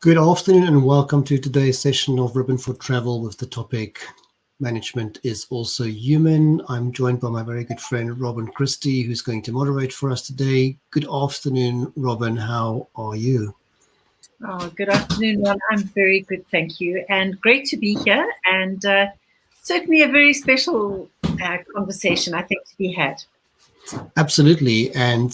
Good afternoon and welcome to today's session of Ribbon for Travel with the topic Management is Also Human. I'm joined by my very good friend Robin Christie, who's going to moderate for us today. Good afternoon, Robin. How are you? Oh, good afternoon, Ron. I'm very good, thank you. And great to be here. And certainly a very special conversation, I think, to be had. Absolutely. And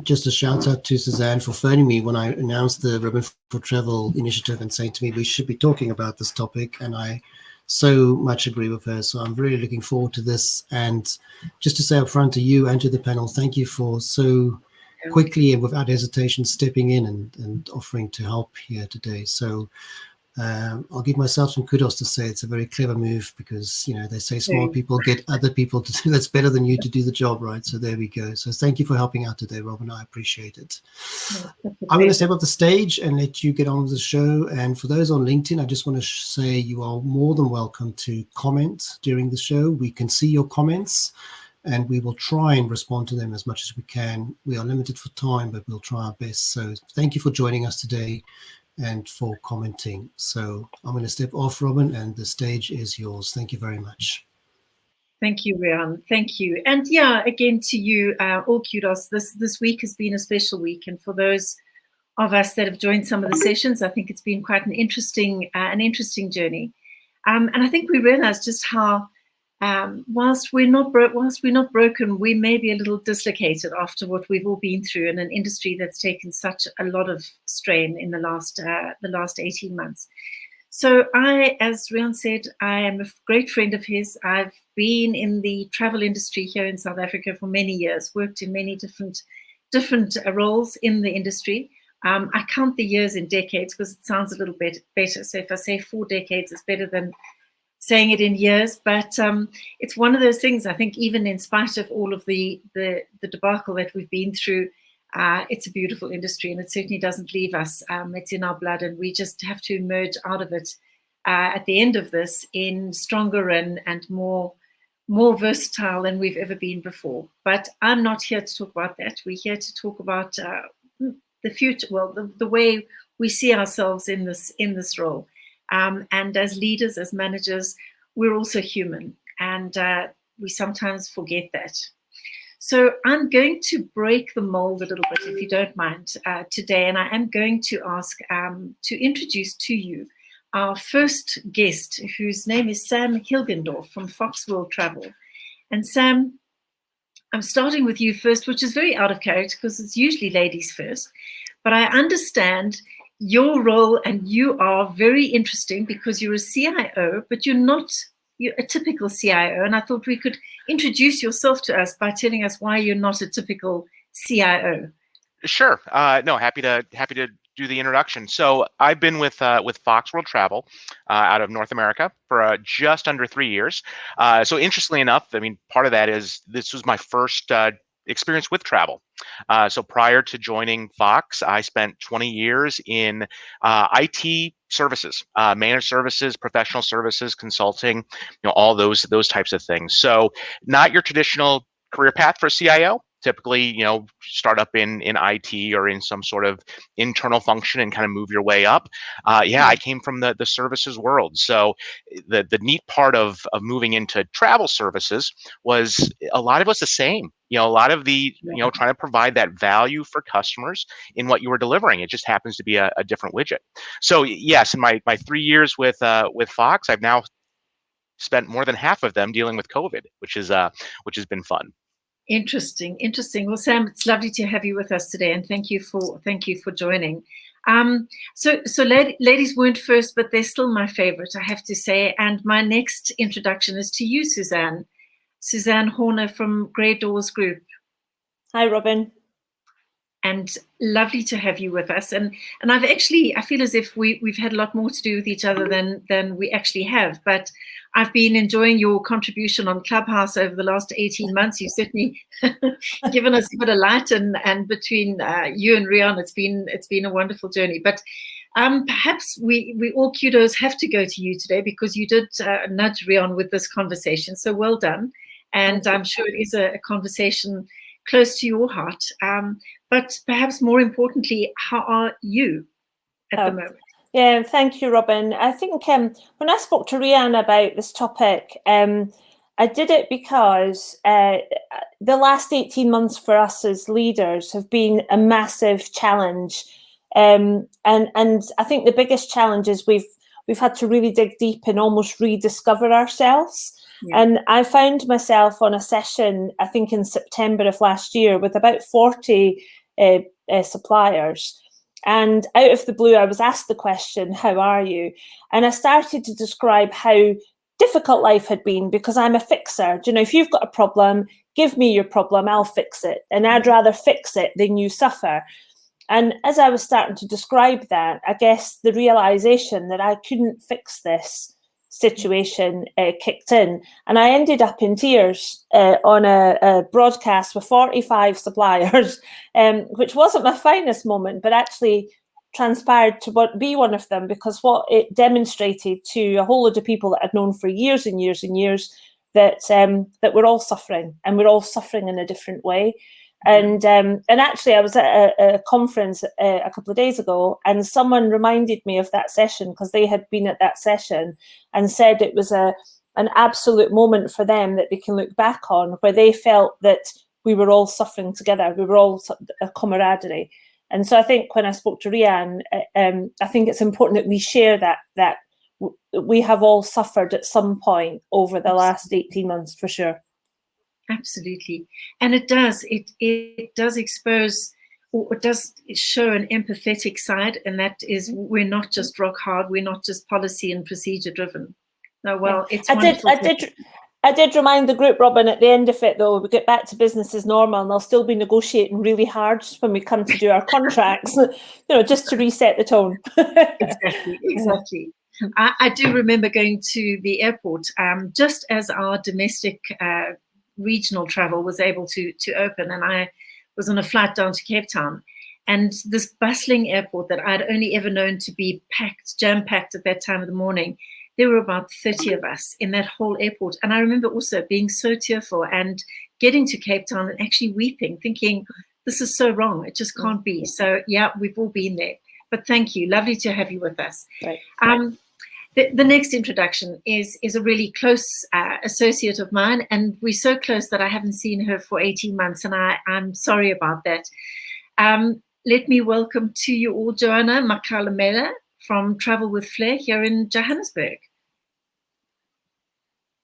just a shout out to Suzanne for phoning me when I announced the Ribbon for Travel initiative and saying to me we should be talking about this topic. And I so much agree with her. So I'm really looking forward to this. And just to say up front to you and to the panel, thank you for so quickly and without hesitation stepping in and offering to help here today. So I'll give myself some kudos to say it's a very clever move because, you know, they say smart people get other people to do that's better than you to do the job, right? So there we go. So thank you for helping out today, Robin. I appreciate it. I'm going to step up the stage and let you get on with the show. And for those on LinkedIn, I just want to say you are more than welcome to comment during the show. We can see your comments and we will try and respond to them as much as we can. We are limited for time, but we'll try our best. So thank you for joining us today and for commenting. So I'm going to step off, Robin, and the stage is yours. Thank you very much. Thank you, Rian. Thank you. And yeah, again to you, all kudos. This week has been a special week. And for those of us that have joined some of the sessions, I think it's been quite an interesting journey. And I think we realized just how whilst we're not broken, we may be a little dislocated after what we've all been through in an industry that's taken such a lot of strain in the last 18 months. So I, as Rian said, I am a great friend of his. I've been in the travel industry here in South Africa for many years, worked in many different roles in the industry. I count the years in decades because it sounds a little bit better. So if I say 4 decades, it's better than saying it in years, but it's one of those things. I think even in spite of all of the debacle that we've been through, it's a beautiful industry, and it certainly doesn't leave us. It's in our blood, and we just have to emerge out of it at the end of this in stronger and more versatile than we've ever been before. But I'm not here to talk about that. We're here to talk about the future. Well, the way we see ourselves in this role. And as leaders, as managers, we're also human, and we sometimes forget that. So I'm going to break the mold a little bit, if you don't mind, today, and I am going to ask to introduce to you our first guest, whose name is Sam Hilgendorf from RibbonForTravel. And Sam, I'm starting with you first, which is very out of character because it's usually ladies first, but I understand your role, and you are very interesting because you're a CIO, but you're a typical CIO. And I thought we could introduce yourself to us by telling us why you're not a typical CIO. Sure. No, happy to do the introduction. So I've been with RibbonForTravel out of North America for just under 3 years. So interestingly enough, I mean, part of that is this was my first experience with travel. So prior to joining Fox, I spent 20 years in IT services, managed services, professional services, consulting, all those types of things. So not your traditional career path for a CIO. Typically, start up in IT or in some sort of internal function and kind of move your way up. I came from the services world. So the neat part of moving into travel services was a lot of us the same. A lot of the, trying to provide that value for customers in what you were delivering. It just happens to be a different widget. So yes, in my 3 years with Fox, I've now spent more than half of them dealing with COVID, which has been fun. Interesting. Well, Sam, it's lovely to have you with us today, and thank you for joining. So ladies weren't first, but they're still my favorite, I have to say. And my next introduction is to you, Suzanne Horner from Grey Doors Group. Hi, Robin. And lovely to have you with us. And I feel as if we've had a lot more to do with each other than we actually have. But I've been enjoying your contribution on Clubhouse over the last 18 months. You've certainly given us a bit of light, and between you and Rian, it's been a wonderful journey. But perhaps we all kudos have to go to you today because you did nudge Rian with this conversation. So well done. And I'm sure it is a conversation close to your heart. But perhaps more importantly, how are you at the moment? Yeah, thank you, Robin. I think when I spoke to Rian about this topic, I did it because the last 18 months for us as leaders have been a massive challenge. And I think the biggest challenge is we've had to really dig deep and almost rediscover ourselves. Yeah. And I found myself on a session, I think in September of last year, with about 40 suppliers. And out of the blue, I was asked the question, how are you? And I started to describe how difficult life had been, because I'm a fixer. You know, if you've got a problem, give me your problem, I'll fix it. And I'd rather fix it than you suffer. And as I was starting to describe that, I guess the realization that I couldn't fix this situation kicked in. And I ended up in tears on a broadcast with 45 suppliers, which wasn't my finest moment, but actually transpired to be one of them, because what it demonstrated to a whole lot of people that I'd known for years and years and years, that we're all suffering, and we're all suffering in a different way. And actually, I was at a conference a couple of days ago, and someone reminded me of that session, because they had been at that session, and said it was an absolute moment for them that they can look back on, where they felt that we were all suffering together. We were all a camaraderie. And so I think when I spoke to Rian, I think it's important that we share that we have all suffered at some point over the last 18 months, for sure. Absolutely. And it does expose, or it does show an empathetic side, and that is, we're not just rock hard, we're not just policy and procedure driven. No, well, it's wonderful. I did remind the group, Robin, at the end of it, though, we get back to business as normal, and they'll still be negotiating really hard when we come to do our contracts, just to reset the tone. Exactly. I do remember going to the airport just as our domestic regional travel was able to open, and I was on a flight down to Cape Town, and this bustling airport that I'd only ever known to be jam-packed at that time of the morning, there were about 30 of us in that whole airport. And I remember also being so tearful and getting to Cape Town and actually weeping, thinking, this is so wrong, it just can't be. So yeah, we've all been there. But thank you, lovely to have you with us. Right. The next introduction is a really close associate of mine, and we're so close that I haven't seen her for 18 months, and I'm sorry about that. Let me welcome to you all Joanna Makalamela from Travel with Flair here in Johannesburg.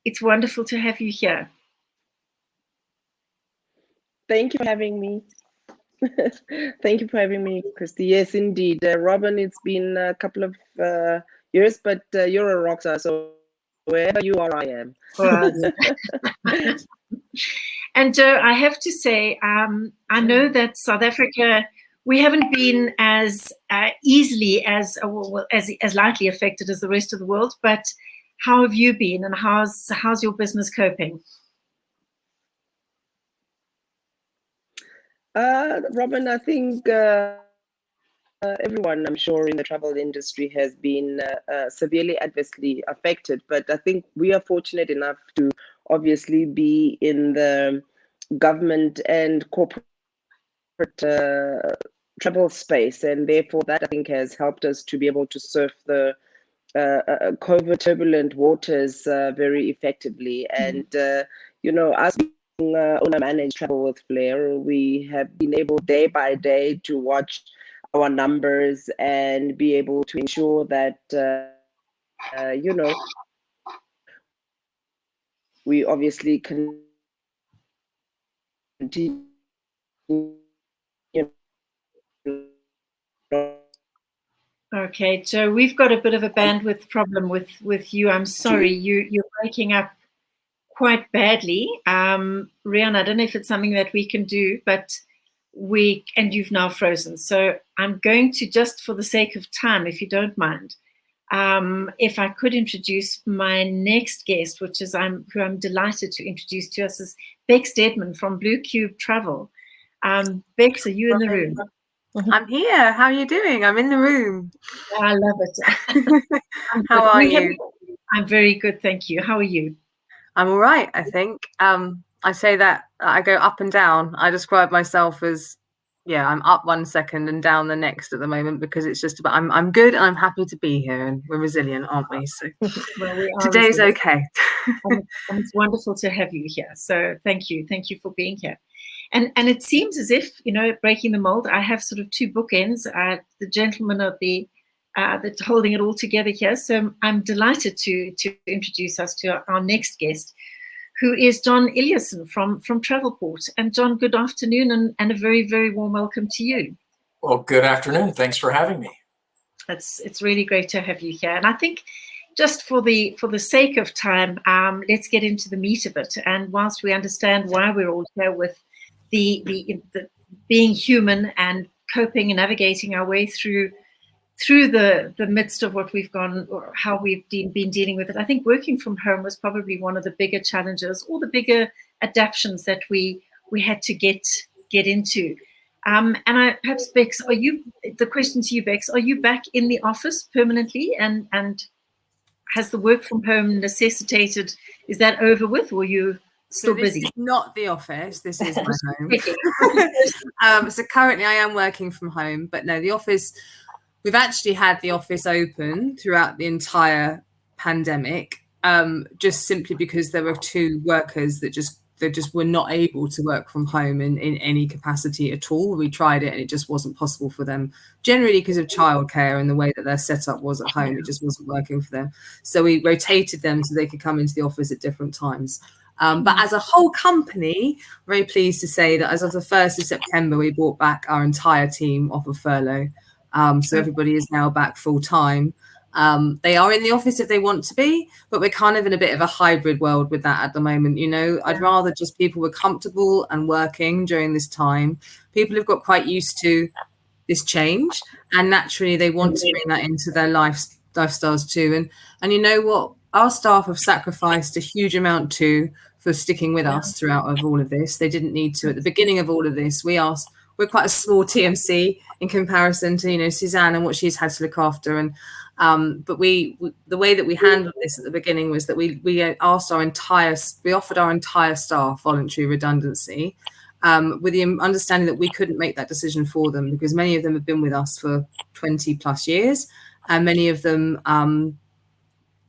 It's wonderful to have you here. Thank you for having me. Thank you for having me, Christy. Yes, indeed. Robin, it's been a couple of years, but you're a rock star, so wherever you are, I am. And Joe, I have to say, I know that South Africa, we haven't been as easily as lightly affected as the rest of the world, but how have you been, and how's your business coping? Robin, I think everyone, I'm sure, in the travel industry has been severely adversely affected, but I think we are fortunate enough to obviously be in the government and corporate travel space, and therefore that I think has helped us to be able to surf the COVID turbulent waters very effectively. And us being owner-managed Travel with Flair, we have been able day by day to watch our numbers and be able to ensure that we obviously continue. Okay, Joe, we've got a bit of a bandwidth problem with you. I'm sorry, you're breaking up quite badly. Rian, I don't know if it's something that we can do, but and you've now frozen. So I'm going to, just for the sake of time, if you don't mind, if I could introduce my next guest, which is who I'm delighted to introduce to us, is Bex Deadman from Blue Cube Travel. Bex, are you in the room? I'm here. How are you doing? I'm in the room. I love it. How are you? I'm very good, thank you. How are you? I'm all right, I think. I say that I go up and down. I describe myself as Yeah, I'm up 1 second and down the next at the moment because it's just about I'm good and I'm happy to be here, and we're resilient, aren't we? So Well, we are today's resilient. okay. And it's wonderful to have you here. So thank you for being here. And it seems as if, breaking the mold, I have sort of two bookends. The gentleman of that's holding it all together here. So I'm delighted to introduce us to our next guest, who is John Eliasson from Travelport. And John, good afternoon, and a very, very warm welcome to you. Well, good afternoon. Thanks for having me. It's really great to have you here. And I think just for the sake of time, let's get into the meat of it. And whilst we understand why we're all here with the being human and coping and navigating our way through the midst of what we've gone, or how we've been dealing with it, I think working from home was probably one of the bigger challenges, or the bigger adaptations that we had to get into. And perhaps Bex, the question to you, Bex, are you back in the office permanently, and has the work from home necessitated, is that over with, or are you still busy? This is not the office, this is my home. So currently I am working from home, but no, the office, we've actually had the office open throughout the entire pandemic, just simply because there were two workers that just were not able to work from home in any capacity at all. We tried it and it just wasn't possible for them, generally because of childcare and the way that their setup was at home. It just wasn't working for them. So we rotated them so they could come into the office at different times. But as a whole company, very pleased to say that as of the 1st of September, we brought back our entire team off of furlough. So everybody is now back full time. They are in the office if they want to be, but we're kind of in a bit of a hybrid world with that at the moment. I'd rather just people were comfortable and working during this time. People have got quite used to this change, and naturally they want to bring that into their lifestyles too. And you know what? Our staff have sacrificed a huge amount too for sticking with us throughout all of this. They didn't need to. At the beginning of all of this, we're quite a small TMC in comparison to Suzanne and what she's had to look after. And but we the way that we handled this at the beginning was that we offered our entire staff voluntary redundancy, with the understanding that we couldn't make that decision for them, because many of them have been with us for 20 plus years, and many of them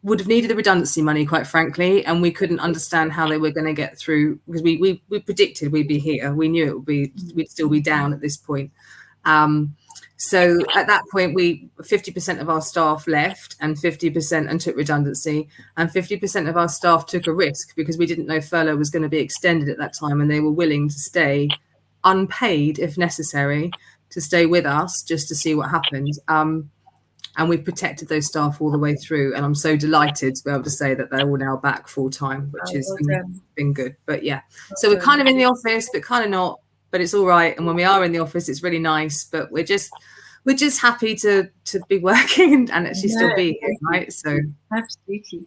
would have needed the redundancy money, quite frankly, and we couldn't understand how they were going to get through, because we predicted we'd be here. We knew we'd still be down at this point. So at that point, 50% of our staff left and took redundancy, and 50% of our staff took a risk because we didn't know furlough was going to be extended at that time, and they were willing to stay unpaid if necessary to stay with us just to see what happened. And we've protected those staff all the way through. And I'm so delighted to be able to say that they're all now back full time, which has been good. But yeah, so we're kind of in the office, but kind of not, but it's all right. And when we are in the office, it's really nice, but we're just happy to be working and actually still be here, right? So absolutely.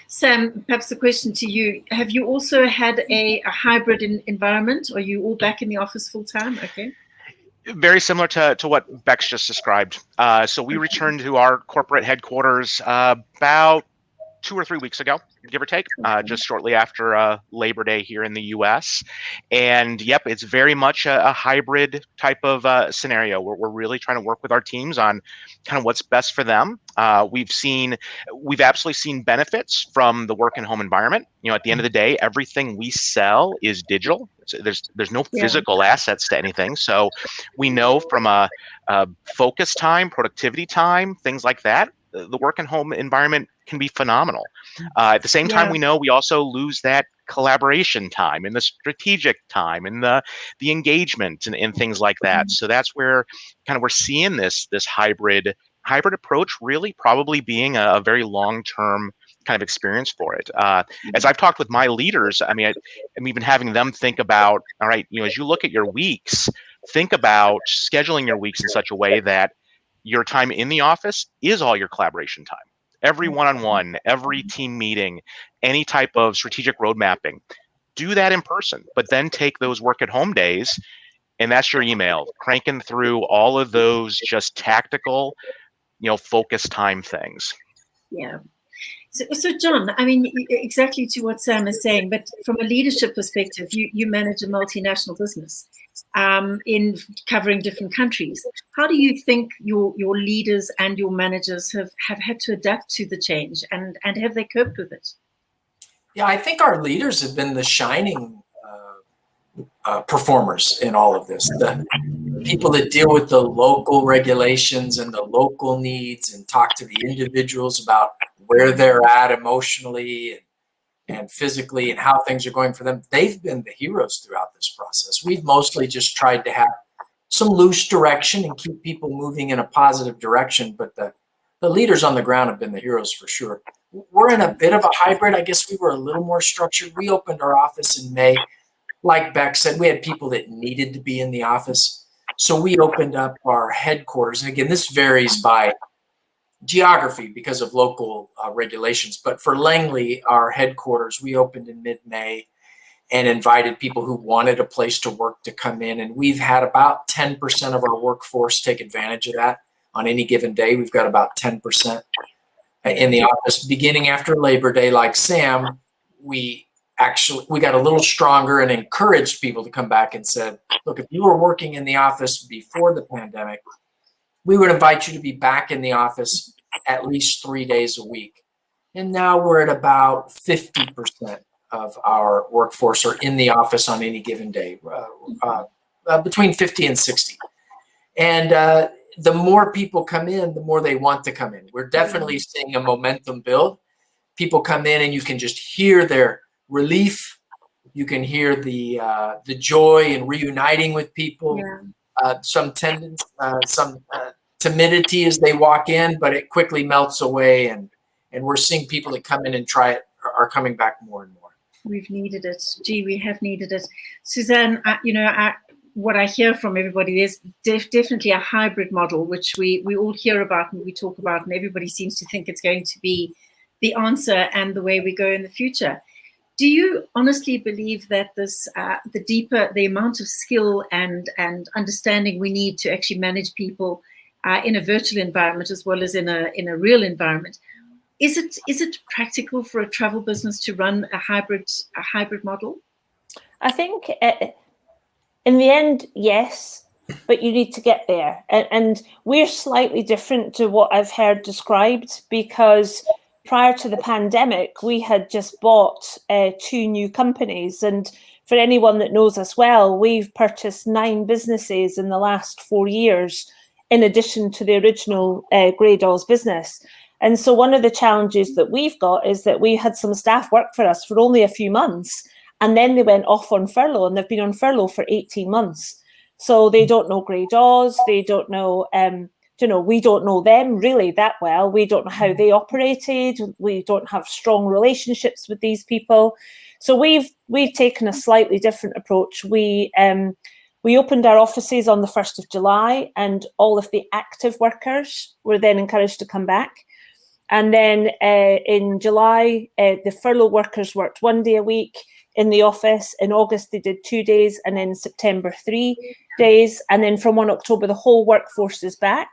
Sam, perhaps the question to you, have you also had a hybrid environment? Are you all back in the office full time? Okay. Very similar to what Bex just described. So we returned to our corporate headquarters about 2 or 3 weeks ago, give or take, just shortly after Labor Day here in the US. And yep, it's very much a hybrid type of scenario where we're really trying to work with our teams on kind of what's best for them. We've absolutely seen benefits from the work and home environment. At the end of the day, everything we sell is digital. There's no physical assets to anything. So we know from a focus time, productivity time, things like that, the work and home environment can be phenomenal. At the same time, we know we also lose that collaboration time and the strategic time and the engagement and things like that. So that's where kind of we're seeing this hybrid approach really probably being a very long-term kind of experience for it. As I've talked with my leaders, I mean, I'm even having them think about, all right, as you look at your weeks, think about scheduling your weeks in such a way that your time in the office is all your collaboration time. Every one-on-one, every team meeting, any type of strategic road mapping, do that in person, but then take those work at home days, and that's your email, cranking through all of those just tactical, focus time things. Yeah. So John, I mean, exactly to what Sam is saying, but from a leadership perspective, you manage a multinational business in covering different countries. How do you think your leaders and your managers have had to adapt to the change, and have they coped with it? Yeah, I think our leaders have been the shining performers in all of this. The people that deal with the local regulations and the local needs and talk to the individuals about where they're at emotionally and physically and how things are going for them. They've been the heroes throughout this process. We've mostly just tried to have some loose direction and keep people moving in a positive direction. But the leaders on the ground have been the heroes for sure. We're in a bit of a hybrid. I guess we were a little more structured. We opened our office in May. Like Beck said, we had people that needed to be in the office. So we opened up our headquarters. And again, this varies by geography because of local regulations. But for Langley, our headquarters, we opened in mid-May and invited people who wanted a place to work to come in. And we've had about 10% of our workforce take advantage of that. On any given day, we've got about 10% in the office. Beginning after Labor Day, like Sam, we got a little stronger and encouraged people to come back and said, look, if you were working in the office before the pandemic, we would invite you to be back in the office at least 3 days a week. And now we're at about 50% of our workforce are in the office on any given day, between 50 and 60. And the more people come in, the more they want to come in. We're definitely seeing a momentum build. People come in and you can just hear their relief. You can hear the joy in reuniting with people. Yeah. Some timidity as they walk in, but it quickly melts away. And we're seeing people that come in and try it are coming back more and more. We've needed it. Gee, we have needed it. Suzanne, what I hear from everybody, there's definitely a hybrid model, which we all hear about and we talk about, and everybody seems to think it's going to be the answer and the way we go in the future. Do you honestly believe that this, the amount of skill and understanding we need to actually manage people in a virtual environment as well as in a real environment, is it practical for a travel business to run a hybrid model? I think in the end, yes, but you need to get there. And we're slightly different to what I've heard described, because prior to the pandemic, we had just bought 2 new companies. And for anyone that knows us well, we've purchased 9 businesses in the last 4 years, in addition to the original Grey Dolls business. And so one of the challenges that we've got is that we had some staff work for us for only a few months, and then they went off on furlough, and they've been on furlough for 18 months. So they don't know Grey Dolls, they don't know, we don't know them really that well. We don't know how they operated. We don't have strong relationships with these people. So we've taken a slightly different approach. We opened our offices on the 1st of July, and all of the active workers were then encouraged to come back. And then in July, the furlough workers worked 1 day a week in the office. In August, they did 2 days, and in September, 3 days. And then from 1 October, the whole workforce is back.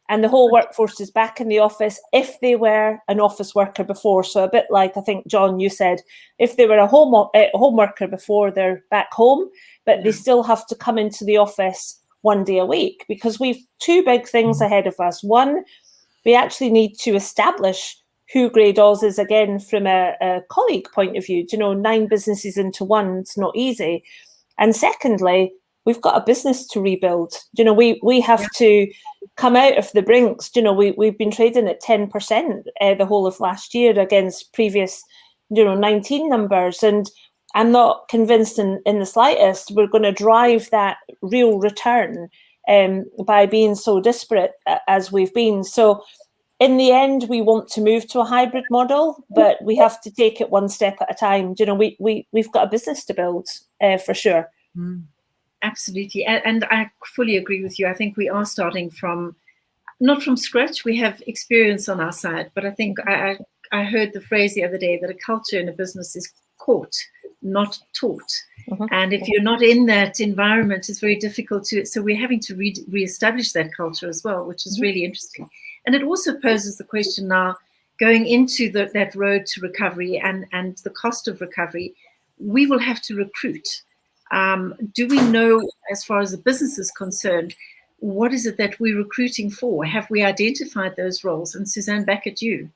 And the whole workforce is back in the office if they were an office worker before. So a bit like, I think, John, you said, if they were a home worker before, they're back home, but they still have to come into the office 1 day a week, because we've 2 big things ahead of us. One, we actually need to establish who Grey Dolls is again from a colleague point of view. 9 businesses into one, it's not easy. And secondly, we've got a business to rebuild. We have to come out of the brinks. We've been trading at 10% the whole of last year against previous 19 numbers. And I'm not convinced in the slightest we're going to drive that real return by being so disparate as we've been. So in the end, we want to move to a hybrid model, but we have to take it one step at a time. We've got a business to build for sure. Absolutely. And I fully agree with you. I think we are starting not from scratch. We have experience on our side, but I think I heard the phrase the other day that a culture in a business is caught, not taught. And if you're not in that environment, it's very difficult so we're having to reestablish that culture as well, which is really interesting. And it also poses the question now, going into that road to recovery and the cost of recovery, we will have to recruit. Do we know, as far as the business is concerned, what is it that we're recruiting for? Have we identified those roles? And Suzanne, back at you.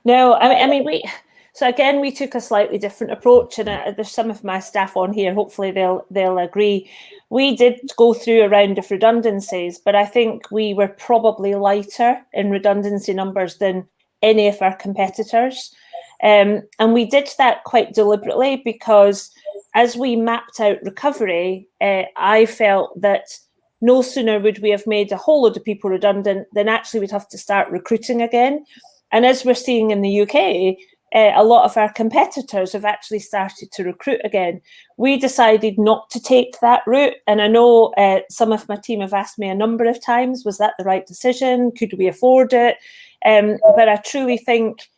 No, I mean, we took a slightly different approach, and there's some of my staff on here. Hopefully, they'll agree. We did go through a round of redundancies, but I think we were probably lighter in redundancy numbers than any of our competitors, and we did that quite deliberately because as we mapped out recovery, I felt that no sooner would we have made a whole load of people redundant than actually we'd have to start recruiting again. And as we're seeing in the UK, a lot of our competitors have actually started to recruit again. We decided not to take that route. And I know some of my team have asked me a number of times, was that the right decision? Could we afford it? But I truly think,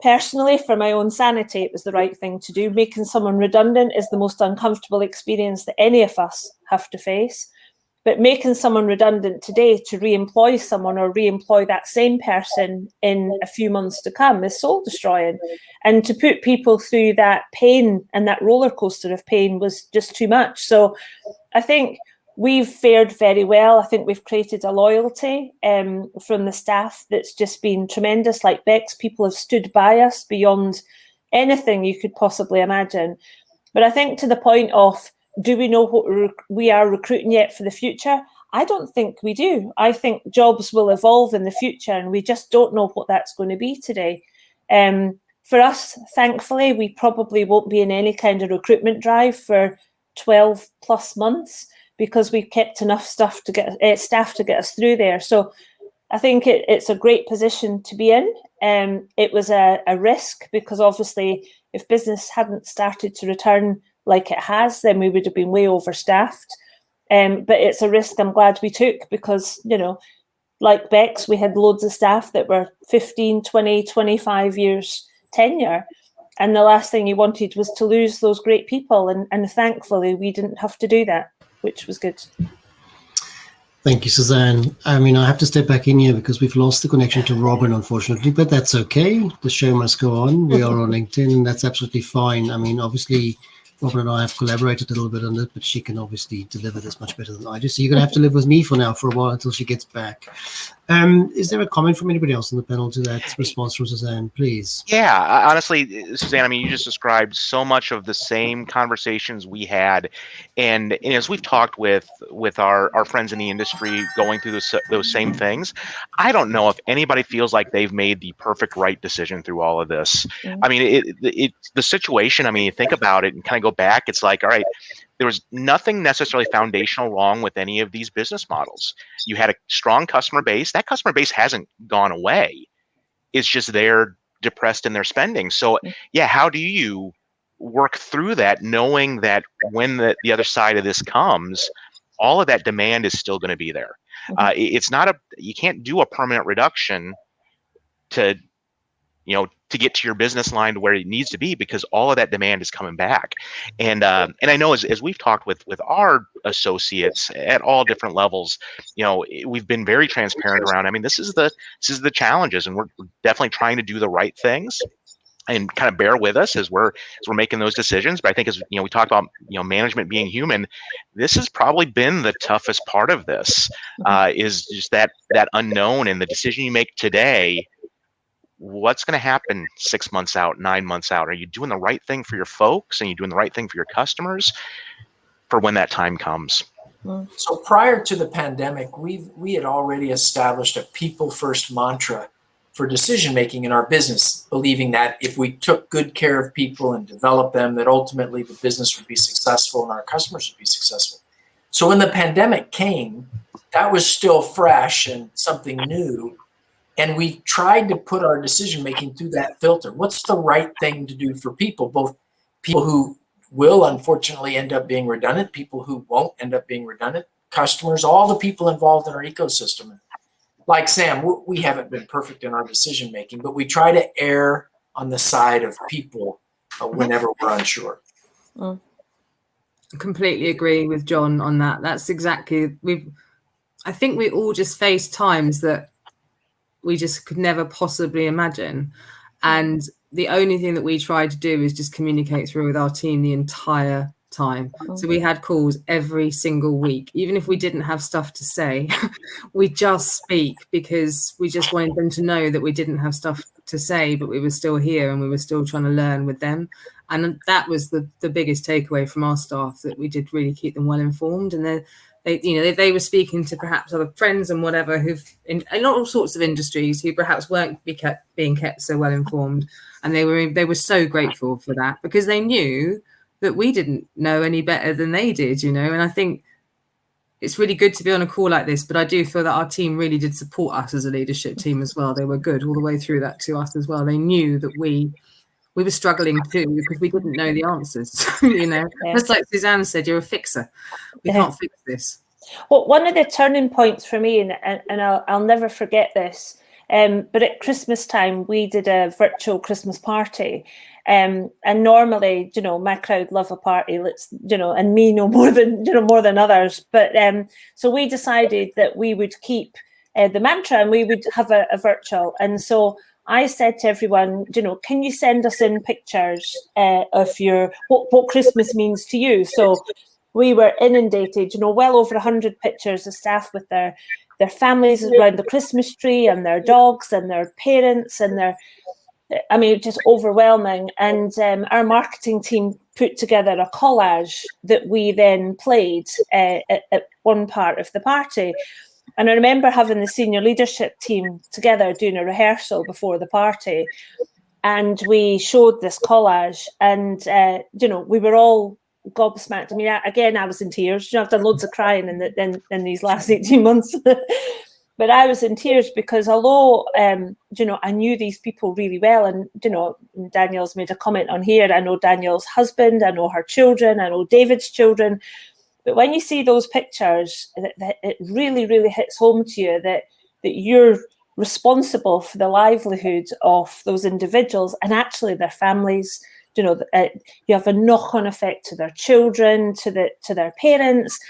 personally, for my own sanity, it was the right thing to do. Making someone redundant is the most uncomfortable experience that any of us have to face. But making someone redundant today to re-employ someone or re-employ that same person in a few months to come is soul destroying. And to put people through that pain and that roller coaster of pain was just too much. So I think we've fared very well. I think we've created a loyalty from the staff that's just been tremendous. Like Bex, people have stood by us beyond anything you could possibly imagine. But I think to the point of, do we know what we are recruiting yet for the future? I don't think we do. I think jobs will evolve in the future, and we just don't know what that's going to be today. For us, thankfully, we probably won't be in any kind of recruitment drive for 12 plus months because we've kept enough staff to get us through there. So I think it's a great position to be in. It was a risk because obviously if business hadn't started to return like it has, then we would have been way overstaffed. But it's a risk I'm glad we took because, you know, like Bex, we had loads of staff that were 15, 20, 25 years tenure. And the last thing you wanted was to lose those great people. And thankfully, we didn't have to do that, which was good. Thank you, Suzanne. I mean, I have to step back in here because we've lost the connection to Robin, unfortunately, but that's okay. The show must go on. We are on LinkedIn, and that's absolutely fine. I mean, obviously, Robin and I have collaborated a little bit on it, but she can obviously deliver this much better than I do. So you're going to have to live with me for now for a while until she gets back. Is there a comment from anybody else on the panel to that response from Suzanne, please? Yeah, honestly, Suzanne, I mean, you just described so much of the same conversations we had. And as we've talked with our friends in the industry going through those same things, I don't know if anybody feels like they've made the perfect right decision through all of this. I mean, the situation, I mean, you think about it and kind of go back, it's like, all right, there was nothing necessarily foundational wrong with any of these business models. You had a strong customer base. That customer base hasn't gone away. It's just they're depressed in their spending. So yeah, how do you work through that knowing that when the other side of this comes, all of that demand is still going to be there? It's not you can't do a permanent reduction to get to your business line to where it needs to be because all of that demand is coming back. And I know as we've talked with our associates at all different levels, we've been very transparent around, I mean, this is the challenges, and we're definitely trying to do the right things and kind of bear with us as we're making those decisions. But I think as we talked about, management being human, this has probably been the toughest part of this, is just that unknown, and the decision you make today, what's going to happen 6 months out, 9 months out? Are you doing the right thing for your folks? And you doing the right thing for your customers for when that time comes? So prior to the pandemic, we had already established a people first mantra for decision making in our business, believing that if we took good care of people and developed them, that ultimately the business would be successful and our customers would be successful. So when the pandemic came, that was still fresh and something new. And we tried to put our decision making through that filter. What's the right thing to do for people? Both people who will unfortunately end up being redundant, people who won't end up being redundant, customers, all the people involved in our ecosystem. Like Sam, we haven't been perfect in our decision making, but we try to err on the side of people whenever we're unsure. I completely agree with John on that. That's exactly, I think we all just face times that we just could never possibly imagine. And the only thing that we tried to do is just communicate through with our team the entire time. So we had calls every single week. Even if we didn't have stuff to say, we just speak, because we just wanted them to know that we didn't have stuff to say, but we were still here and we were still trying to learn with them. And that was the biggest takeaway from our staff, that we did really keep them well informed. And they were speaking to perhaps other friends and whatever who've in all sorts of industries who perhaps weren't being kept so well informed, and they were so grateful for that, because they knew that we didn't know any better than they did, you know. And I think it's really good to be on a call like this, but I do feel that our team really did support us as a leadership team as well. They were good all the way through that to us as well. They knew that we were struggling too, because we didn't know the answers, you know. Just like Suzanne said, you're a fixer. We can't fix this. Well, one of the turning points for me, and I'll never forget this, but at Christmas time, we did a virtual Christmas party. And normally, you know, my crowd love a party, and me no more than others. But so we decided that we would keep the mantra, and we would have a virtual. And so I said to everyone, you know, can you send us in pictures of what Christmas means to you? So we were inundated, you know, well over 100 pictures of staff with their families around the Christmas tree, and their dogs and their parents and just overwhelming. And our marketing team put together a collage that we then played at one part of the party. And I remember having the senior leadership team together doing a rehearsal before the party, and we showed this collage, and we were all gobsmacked. I mean, I was in tears. You know, I've done loads of crying in these last 18 months. But I was in tears because although, I knew these people really well, and, you know, Danielle's made a comment on here. I know Danielle's husband, I know her children, I know David's children. But when you see those pictures, it really, really hits home to you that you're responsible for the livelihood of those individuals and actually their families. You know, you have a knock-on effect to their children, to their parents.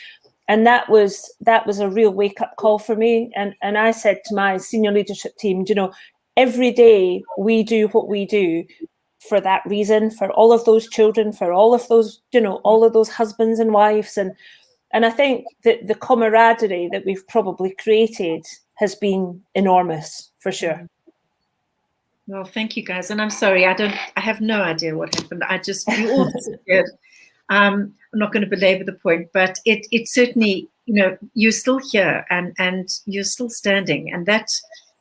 And that was a real wake-up call for me. And I said to my senior leadership team, you know, every day we do what we do for that reason, for all of those children, for all of those, you know, all of those husbands and wives. And I think that the camaraderie that we've probably created has been enormous, for sure. Well, thank you, guys. And I'm sorry, I have no idea what happened. You all disappeared. I'm not going to belabor the point, but it certainly, you know, you're still here and you're still standing, and that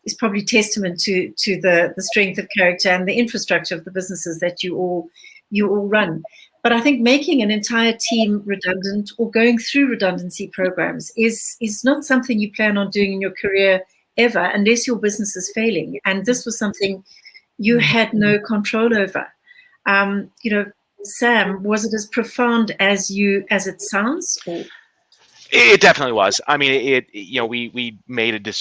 is probably testament to the strength of character and the infrastructure of the businesses that you all run. But I think making an entire team redundant or going through redundancy programs is not something you plan on doing in your career ever, unless your business is failing. And this was something you had no control over. You know, Sam, was it as profound as it sounds? Or? It definitely was. I mean, we made a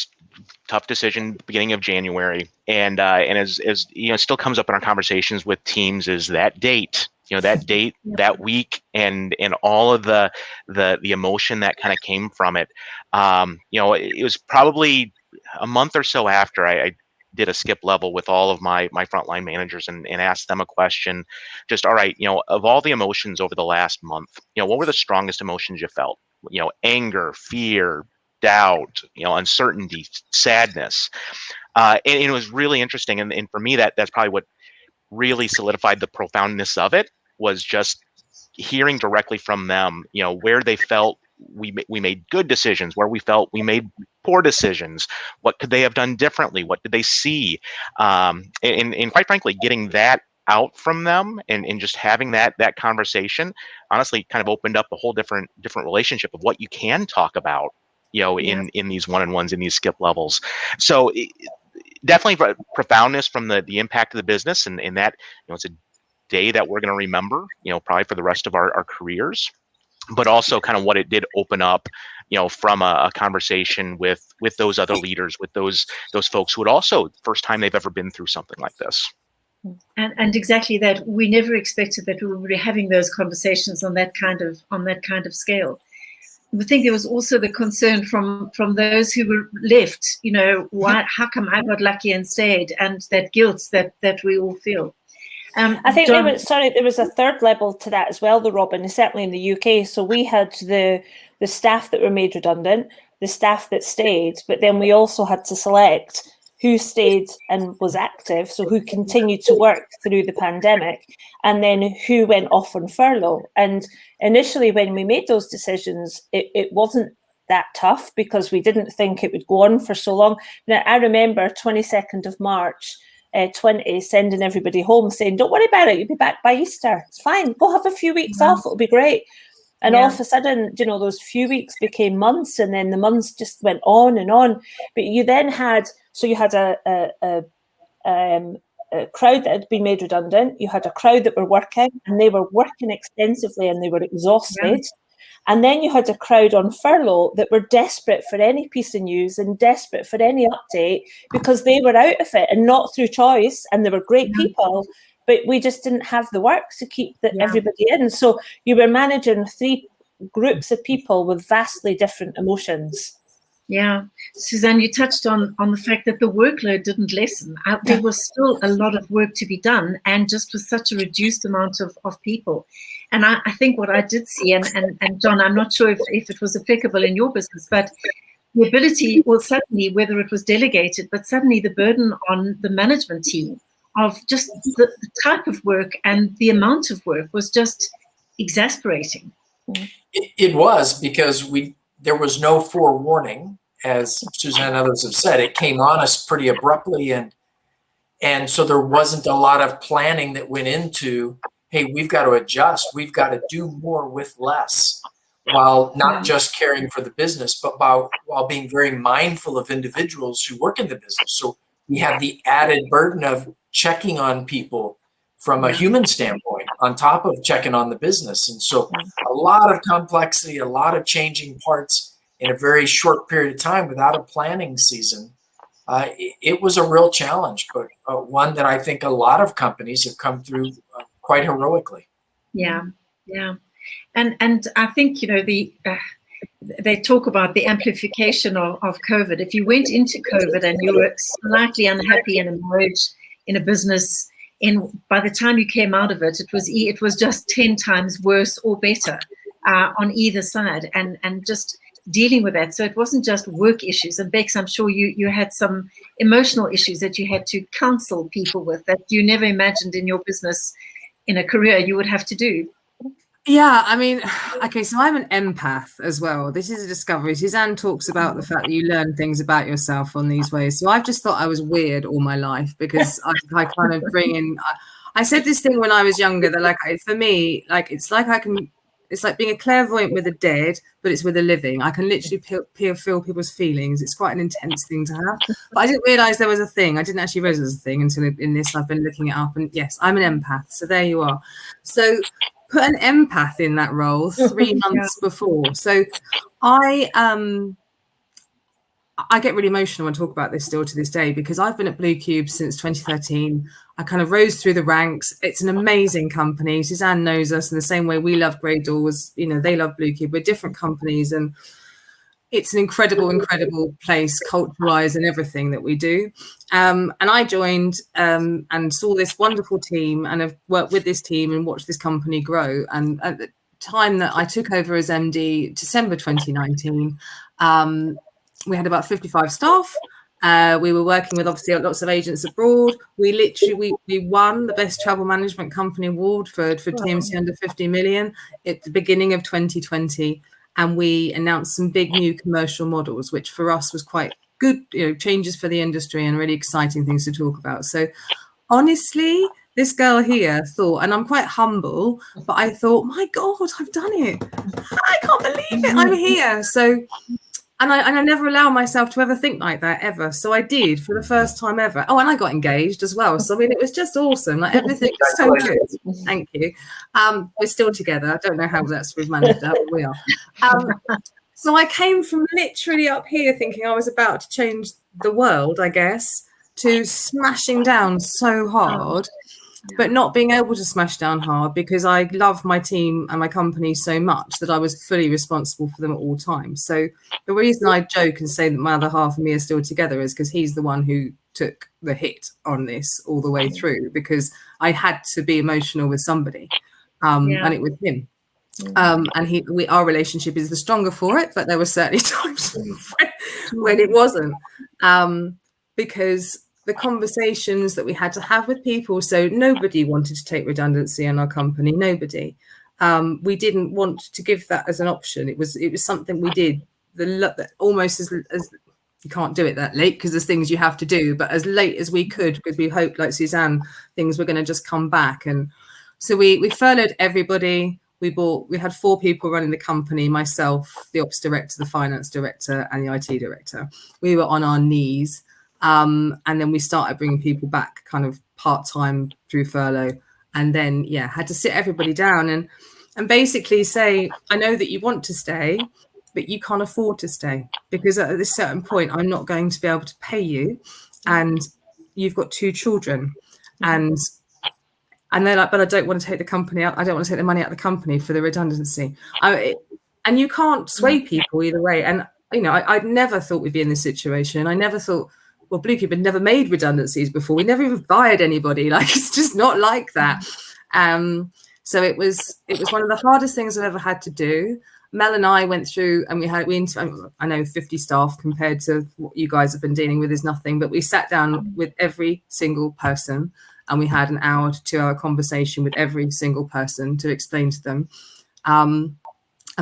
tough decision beginning of January, and as you know, still comes up in our conversations with teams is that date. You know, that date, that week, and all of the emotion that kind of came from it. You know, it was probably a month or so after I did a skip level with all of my frontline managers and asked them a question. Just, all right, you know, of all the emotions over the last month, you know, what were the strongest emotions you felt? You know, anger, fear, doubt, you know, uncertainty, sadness. And it was really interesting. And for me, that's probably what really solidified the profoundness of it, was just hearing directly from them, you know, where they felt we made good decisions, where we felt we made poor decisions, what could they have done differently, what did they see, and quite frankly, getting that out from them and just having that conversation honestly kind of opened up a whole different relationship of what you can talk about, you know, in these one-on-ones, in these skip levels. So definitely profoundness from the impact of the business, and that, you know, it's a day that we're going to remember, you know, probably for the rest of our careers, but also kind of what it did open up, you know, from a conversation with those other leaders, with those folks who had also first time they've ever been through something like this. And exactly that. We never expected that we would be having those conversations on that kind of scale. I think there was also the concern from those who were left, you know, how come I got lucky and stayed, and that guilt that we all feel. I think there was a third level to that as well, though, Robin, certainly in the UK. So we had the staff that were made redundant, the staff that stayed, but then we also had to select who stayed and was active, so who continued to work through the pandemic, and then who went off on furlough. And initially, when we made those decisions, it wasn't that tough because we didn't think it would go on for so long. Now, I remember 22nd of March, 20, sending everybody home saying, don't worry about it, you'll be back by Easter. It's fine, go have a few weeks off, it'll be great. And all of a sudden, you know, those few weeks became months, and then the months just went on and on. But you then had, so you had a crowd that had been made redundant. You had a crowd that were working, and they were working extensively, and they were exhausted. Yeah. And then you had a crowd on furlough that were desperate for any piece of news and desperate for any update because they were out of it and not through choice. And they were great people, but we just didn't have the work to keep everybody in. So you were managing 3 groups of people with vastly different emotions. Yeah. Suzanne, you touched on the fact that the workload didn't lessen. There was still a lot of work to be done, and just with such a reduced amount of people. And I think what I did see, and John, I'm not sure if it was applicable in your business, but the ability, well, suddenly, whether it was delegated, but suddenly the burden on the management team of just the type of work and the amount of work was just exasperating. It was, because there was no forewarning, as Suzanne and others have said. It came on us pretty abruptly, and so there wasn't a lot of planning that went into, hey, we've got to adjust, we've got to do more with less, while not just caring for the business, but while being very mindful of individuals who work in the business. So we have the added burden of checking on people from a human standpoint, on top of checking on the business. And so a lot of complexity, a lot of changing parts in a very short period of time without a planning season. It was a real challenge, but one that I think a lot of companies have come through quite heroically. Yeah. And I think, you know, they talk about the amplification of COVID. If you went into COVID and you were slightly unhappy in a marriage, in a business, by the time you came out of it, it was just 10 times worse or better on either side, and just dealing with that. So it wasn't just work issues. And Bex, I'm sure you had some emotional issues that you had to counsel people with that you never imagined in your business, in a career, you would have to do. Yeah, I mean, okay, so I'm an empath as well. This is a discovery. Suzanne talks about the fact that you learn things about yourself on these ways. So I've just thought I was weird all my life, because I kind of bring in, I said this thing when I was younger that, like, for me, like, it's like being a clairvoyant with the dead, but it's with the living. I can literally feel people's feelings. It's quite an intense thing to have. But I didn't realize there was a thing. I didn't actually realize there was a thing until in this I've been looking it up. And yes, I'm an empath. So there you are. So put an empath in that role 3 months before. So I get really emotional and talk about this still to this day, because I've been at Blue Cube since 2013. I kind of rose through the ranks. It's an amazing company. Suzanne knows us in the same way we love Grey Doors. You know, they love Blue Cube. We're different companies, and it's an incredible, incredible place, culture-wise and everything that we do. And I joined and saw this wonderful team, and have worked with this team and watched this company grow. And at the time that I took over as MD, December 2019, we had about 55 staff. We were working with, obviously, lots of agents abroad. We won the Best Travel Management Company Award for TMC under 50 million at the beginning of 2020. And we announced some big new commercial models, which for us was quite good, you know, changes for the industry and really exciting things to talk about. So honestly, this girl here thought, and I'm quite humble, but I thought, my God, I've done it. I can't believe it. I'm here. So, and I never allow myself to ever think like that, ever. So I did, for the first time ever. Oh, and I got engaged as well. So, I mean, it was just awesome. Like, everything was so good. Thank you. We're still together. I don't know how we've managed that, but we are. So I came from literally up here thinking I was about to change the world, I guess, to smashing down so hard. but not being able to smash down hard because I love my team and my company so much that I was fully responsible for them at all times. So the reason I joke and say that my other half and me are still together is because he's the one who took the hit on this all the way through, because I had to be emotional with somebody, and it was him. And our relationship is the stronger for it, but there were certainly times when it wasn't, because the conversations that we had to have with people. So nobody wanted to take redundancy in our company. Nobody. We didn't want to give that as an option. It was something we did almost as you can't do it that late because there's things you have to do, but as late as we could, because we hoped, like Suzanne, things were going to just come back. And so we furloughed everybody. We had 4 people running the company, myself, the ops director, the finance director, and the IT director. We were on our knees. And then we started bringing people back kind of part-time through furlough. And then, had to sit everybody down and basically say, I know that you want to stay, but you can't afford to stay, because at this certain point, I'm not going to be able to pay you. And you've got 2 children. And they're like, but I don't want to take the company out. I don't want to take the money out of the company for the redundancy. And you can't sway people either way. And, I'd never thought we'd be in this situation. I never thought, well, Blue Cube had never made redundancies before. We never even fired anybody. Like, it's just not like that. So it was one of the hardest things I've ever had to do. Mel and I went through, and I know 50 staff compared to what you guys have been dealing with is nothing, but we sat down with every single person and we had an hour to 2 hour conversation with every single person to explain to them. And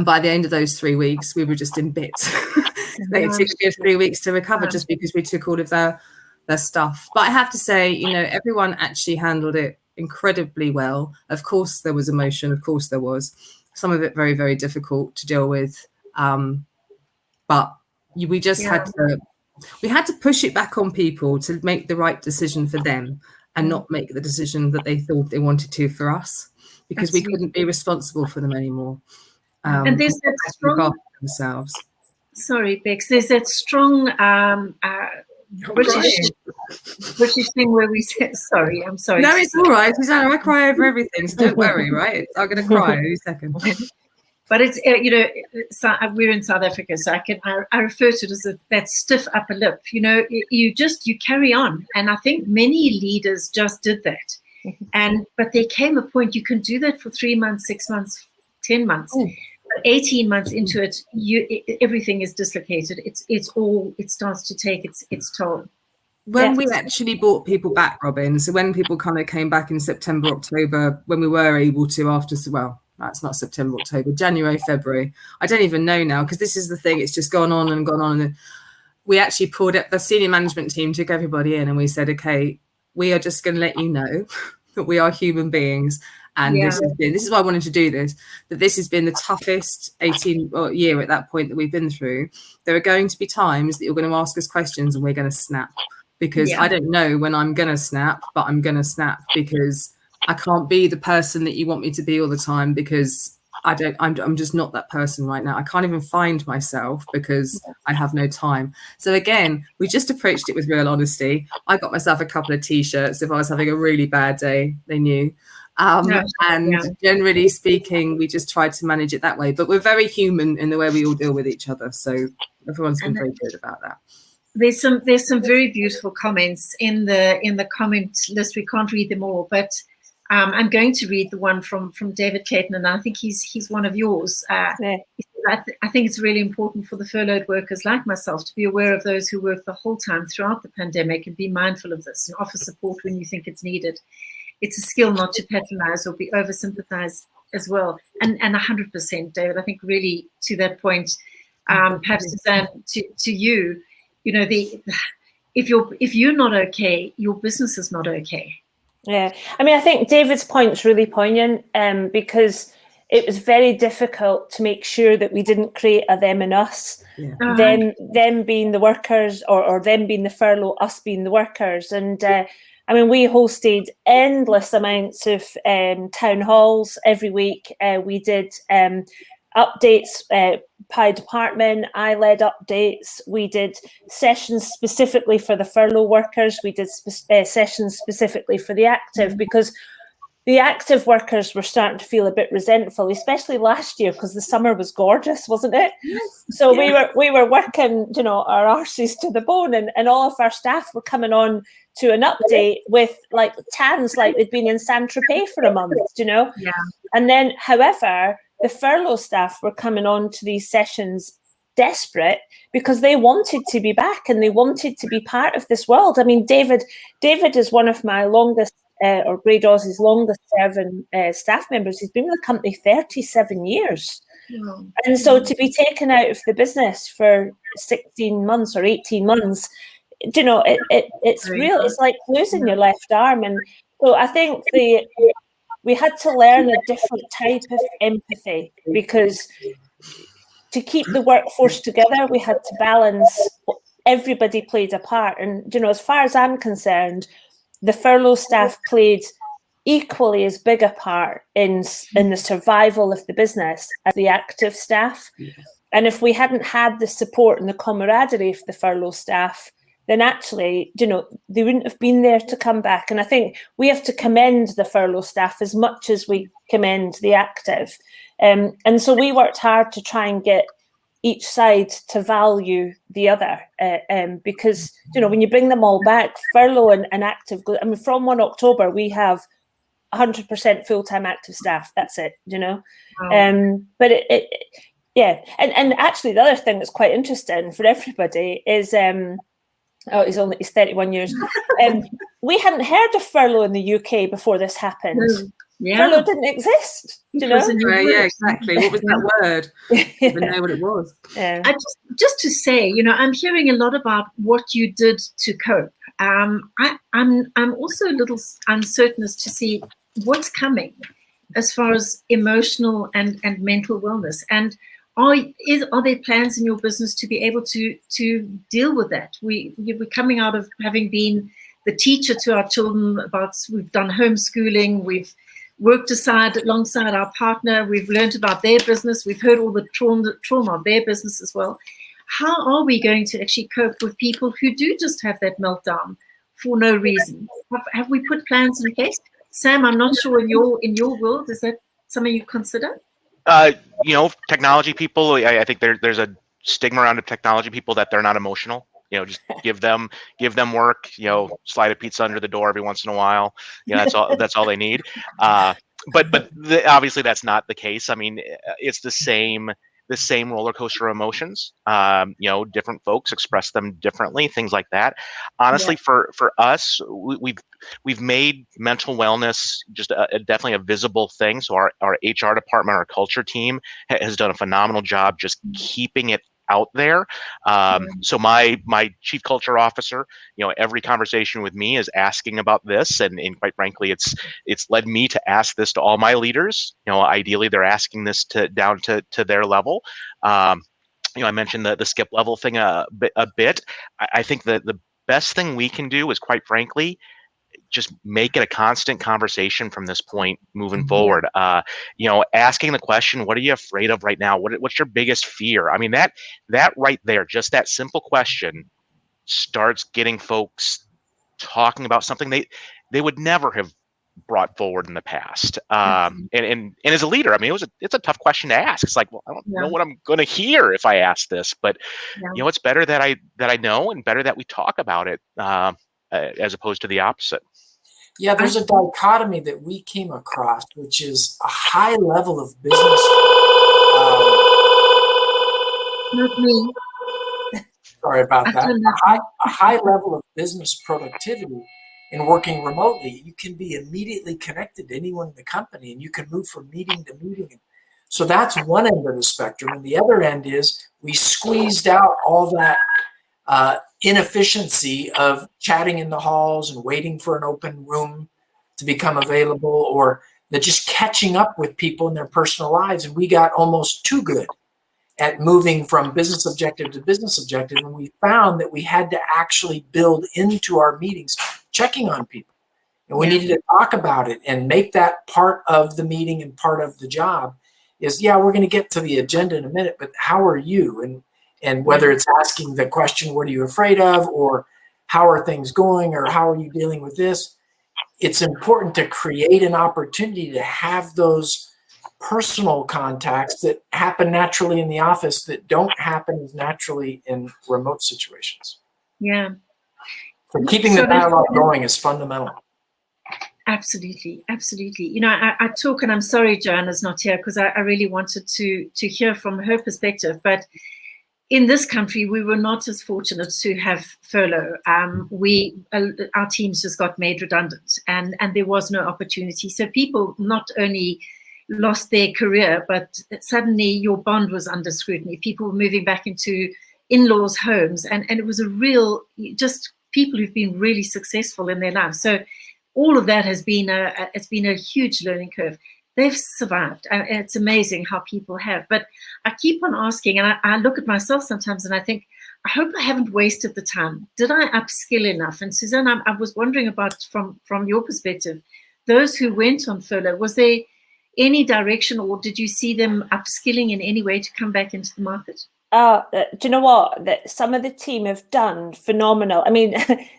by the end of those 3 weeks, we were just in bits. It took 3 weeks to recover just because we took all of their stuff. But I have to say, everyone actually handled it incredibly well. Of course, there was emotion. Of course, there was some of it very, very difficult to deal with. But we just had to push it back on people to make the right decision for them and not make the decision that they thought they wanted to for us, because we couldn't be responsible for them anymore. And there's that strong themselves. Sorry, Bex. There's that strong British thing where we say, sorry, I'm sorry. No, it's all right, Susanna. I cry over everything, so don't worry, right? I'm going to cry in a second. But it's, we're in South Africa, so I refer to it as that stiff upper lip. You carry on. And I think many leaders just did that. But there came a point you can do that for 3 months, 6 months, 10 months. 18 months into it, everything is dislocated. It starts to take its toll. When we actually brought people back, Robin, so when people kind of came back in September, October, when we were able to that's not September, October, January, February. I don't even know now, because this is the thing. It's just gone on and gone on. And we actually pulled up the senior management team, took everybody in, and we said, okay, we are just going to let you know that we are human beings. And this is why I wanted to do this, that this has been the toughest 18 year at that point that we've been through. There are going to be times that you're going to ask us questions and we're going to snap, because I don't know when I'm going to snap, but I'm going to snap, because I can't be the person that you want me to be all the time, because I'm just not that person right now. I can't even find myself because I have no time. So again, we just approached it with real honesty. I got myself a couple of T-shirts. If I was having a really bad day, they knew. Generally speaking, we just tried to manage it that way. But we're very human in the way we all deal with each other. So everyone's been very good about that. There's some very beautiful comments in the comment list. We can't read them all, but I'm going to read the one from David Clayton, and I think he's one of yours. I think it's really important for the furloughed workers like myself to be aware of those who work the whole time throughout the pandemic and be mindful of this and offer support when you think it's needed. It's a skill not to patronize or be over-sympathized as well. And 100%, David, I think really to that point, perhaps Suzanne, to you, if you're not okay, your business is not okay. Yeah, I mean, I think David's point's really poignant, because it was very difficult to make sure that we didn't create a them and us, them being the workers, or them being the furlough, us being the workers. And I mean, we hosted endless amounts of town halls every week. We did updates by department. I led updates. We did sessions specifically for the furlough workers. We did sessions specifically for the active, because the active workers were starting to feel a bit resentful, especially last year, because the summer was gorgeous, wasn't it? Yes. So we were working, you know, our arses to the bone, and all of our staff were coming on to an update with like tans like they'd been in Saint-Tropez for a month, you know? Yeah. And then, however, the furlough staff were coming on to these sessions desperate because they wanted to be back and they wanted to be part of this world. I mean, David is one of my longest, or Grey Aussie's longest serving staff members. He's been with the company 37 years. Wow. And so to be taken out of the business for 16 months or 18 months, you know, it's real. It's like losing your left arm. And so I think we had to learn a different type of empathy, because to keep the workforce together, we had to balance. Everybody played a part. And, you know, as far as I'm concerned, the furlough staff played equally as big a part in the survival of the business as the active staff. And if we hadn't had the support and the camaraderie of the furlough staff, then actually, you know, they wouldn't have been there to come back. And I think we have to commend the furlough staff as much as we commend the active. And so we worked hard to try and get each side to value the other, because, you know, when you bring them all back, furlough and active, I mean, from 1 October, we have 100% full-time active staff. That's it, you know. Wow. But yeah. And actually, the other thing that's quite interesting for everybody is, he's 31 years. We hadn't heard of furlough in the UK before this happened. Yeah. Furlough didn't exist, you know? Yeah, exactly. What was that word? I didn't know what it was. Yeah. Just to say, you know, I'm hearing a lot about what you did to cope. I'm also a little uncertain as to see what's coming as far as emotional and mental wellness. And are there plans in your business to be able to deal with that? We're coming out of having been the teacher to our children. We've done homeschooling. We've worked alongside our partner. We've learned about their business. We've heard all the trauma of their business as well. How are we going to actually cope with people who do just have that meltdown for no reason? Have we put plans in place? Sam, I'm not sure in your world, is that something you consider? You know, technology people, I think there's a stigma around the technology people that they're not emotional. You know, just give them work, you know, slide a pizza under the door every once in a while. You know, that's all they need. But obviously that's not the case. I mean, it's the same roller coaster of emotions. You know, different folks express them differently, things like that. Honestly, for us, we've made mental wellness just definitely a visible thing. So our HR department, our culture team has done a phenomenal job just keeping it out there. So my chief culture officer, you know, every conversation with me is asking about this, and quite frankly, it's led me to ask this to all my leaders. You know, ideally they're asking this down to their level. You know, I mentioned the skip level thing a bit. I think that the best thing we can do is, quite frankly, just make it a constant conversation from this point moving forward. You know, asking the question, what are you afraid of right now? What's your biggest fear? I mean, that right there, just that simple question starts getting folks talking about something they would never have brought forward in the past. And as a leader, I mean, it's a tough question to ask. It's like, well, I don't know what I'm going to hear if I ask this, but you know, it's better that I know, and better that we talk about it, as opposed to the opposite. Yeah, there's a dichotomy that we came across, which is a high level of business. Not me. Sorry about that. A high level of business productivity in working remotely. You can be immediately connected to anyone in the company, and you can move from meeting to meeting. So that's one end of the spectrum. And the other end is we squeezed out all that inefficiency of chatting in the halls and waiting for an open room to become available, or just catching up with people in their personal lives. And we got almost too good at moving from business objective to business objective. And we found that we had to actually build into our meetings checking on people. And we needed to talk about it and make that part of the meeting and part of the job. is, yeah, we're going to get to the agenda in a minute, but how are you? And whether it's asking the question, what are you afraid of? Or how are things going? Or how are you dealing with this? It's important to create an opportunity to have those personal contacts that happen naturally in the office that don't happen as naturally in remote situations. Yeah. So keeping the dialogue going is fundamental. Absolutely, absolutely. You know, I talk, and I'm sorry Joanna's not here because I really wanted to hear from her perspective, but in this country, we were not as fortunate to have furlough. Our teams just got made redundant, and there was no opportunity. So people not only lost their career, but suddenly your bond was under scrutiny. People were moving back into in-laws' homes, and it was a real, just people who've been really successful in their lives. So all of that has been it's been a huge learning curve. They've survived, and it's amazing how people have. But I keep on asking, and I look at myself sometimes and I think, I hope I haven't wasted the time. Did I upskill enough? And Suzanne, I was wondering about, from your perspective, those who went on furlough, was there any direction, or did you see them upskilling in any way to come back into the market? Do you know what? That some of the team have done phenomenal. I mean,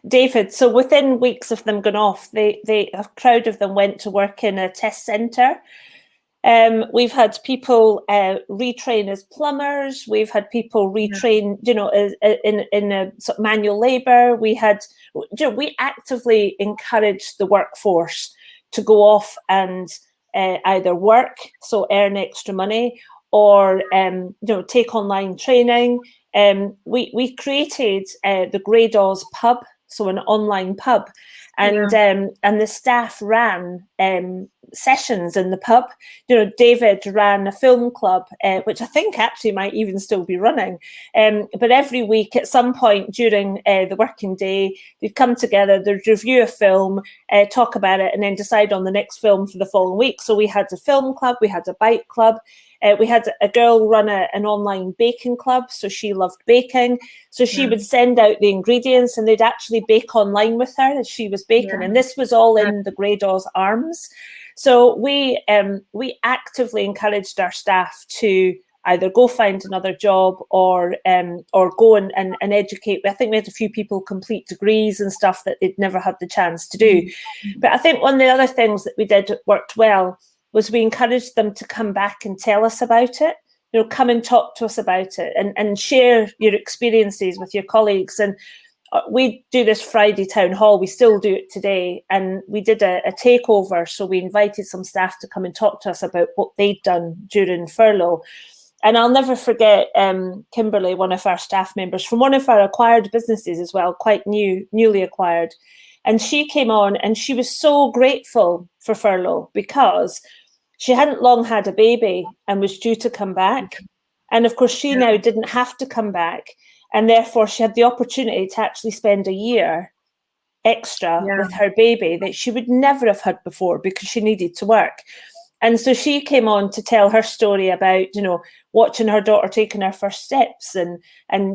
David, so within weeks of them going off, a crowd of them went to work in a test centre. We've had people retrain as plumbers. We've had people retrain, you know, in a sort of manual labour. We had, you know, we actively encouraged the workforce to go off and either work, so earn extra money, or you know, take online training. We created the Grey Dawes pub, so an online pub, and the staff ran sessions in the pub. You know, David ran a film club, which I think actually might even still be running. But every week at some point during the working day, they'd come together, they'd review a film, talk about it, and then decide on the next film for the following week. So we had a film club, we had a bike club. We had a girl run an online baking club, so she loved baking. So she would send out the ingredients, and they'd actually bake online with her as she was baking. And this was all in the Grey Dawes arms. So we actively encouraged our staff to either go find another job or go and educate. I think we had a few people complete degrees and stuff that they'd never had the chance to do. But I think one of the other things that we did that worked well was we encouraged them to come back and tell us about it. You know, come and talk to us about it, and share your experiences with your colleagues. And we do this Friday town hall. We still do it today. And we did a takeover. So we invited some staff to come and talk to us about what they'd done during furlough. And I'll never forget Kimberly, one of our staff members from one of our acquired businesses as well, quite newly acquired. And she came on and she was so grateful for furlough because she hadn't long had a baby and was due to come back. And of course, she now didn't have to come back. And therefore, she had the opportunity to actually spend a year extra with her baby that she would never have had before because she needed to work. And so she came on to tell her story about, you know, watching her daughter taking her first steps and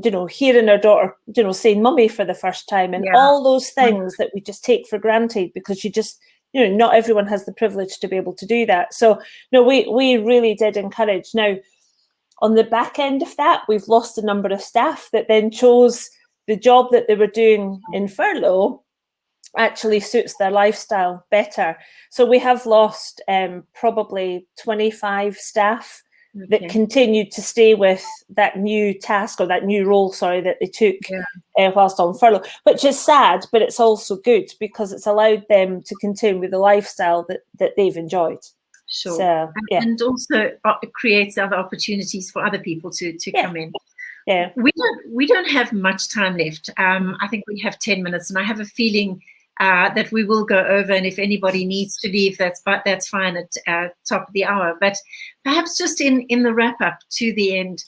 you know, hearing her daughter, you know, saying mummy for the first time, and all those things that we just take for granted because you just, you know, not everyone has the privilege to be able to do that. So no, we really did encourage. Now, on the back end of that, we've lost a number of staff that then chose the job that they were doing in furlough actually suits their lifestyle better. So we have lost probably 25 staff that continued to stay with that new task or that new role, that they took whilst on furlough, which is sad, but it's also good because it's allowed them to continue with the lifestyle that they've enjoyed. Sure. So, and also it creates other opportunities for other people to come in. Yeah. We don't have much time left. I think we have 10 minutes, and I have a feeling that we will go over, and if anybody needs to leave, that's fine at top of the hour. But perhaps just in the wrap up to the end,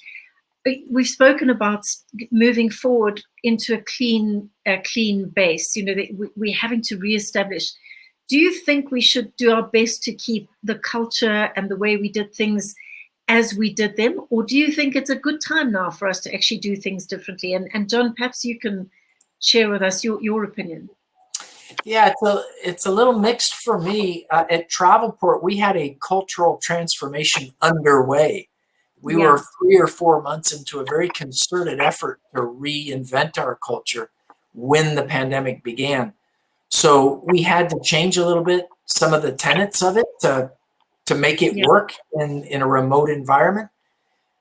we've spoken about moving forward into a clean base. You know, we're having to reestablish. Do you think we should do our best to keep the culture and the way we did things as we did them, or do you think it's a good time now for us to actually do things differently? And John, perhaps you can share with us your opinion. Yeah, it's a little mixed for me. At Travelport, we had a cultural transformation underway. We were 3 or 4 months into a very concerted effort to reinvent our culture when the pandemic began. So we had to change a little bit some of the tenets of it to make it work in a remote environment.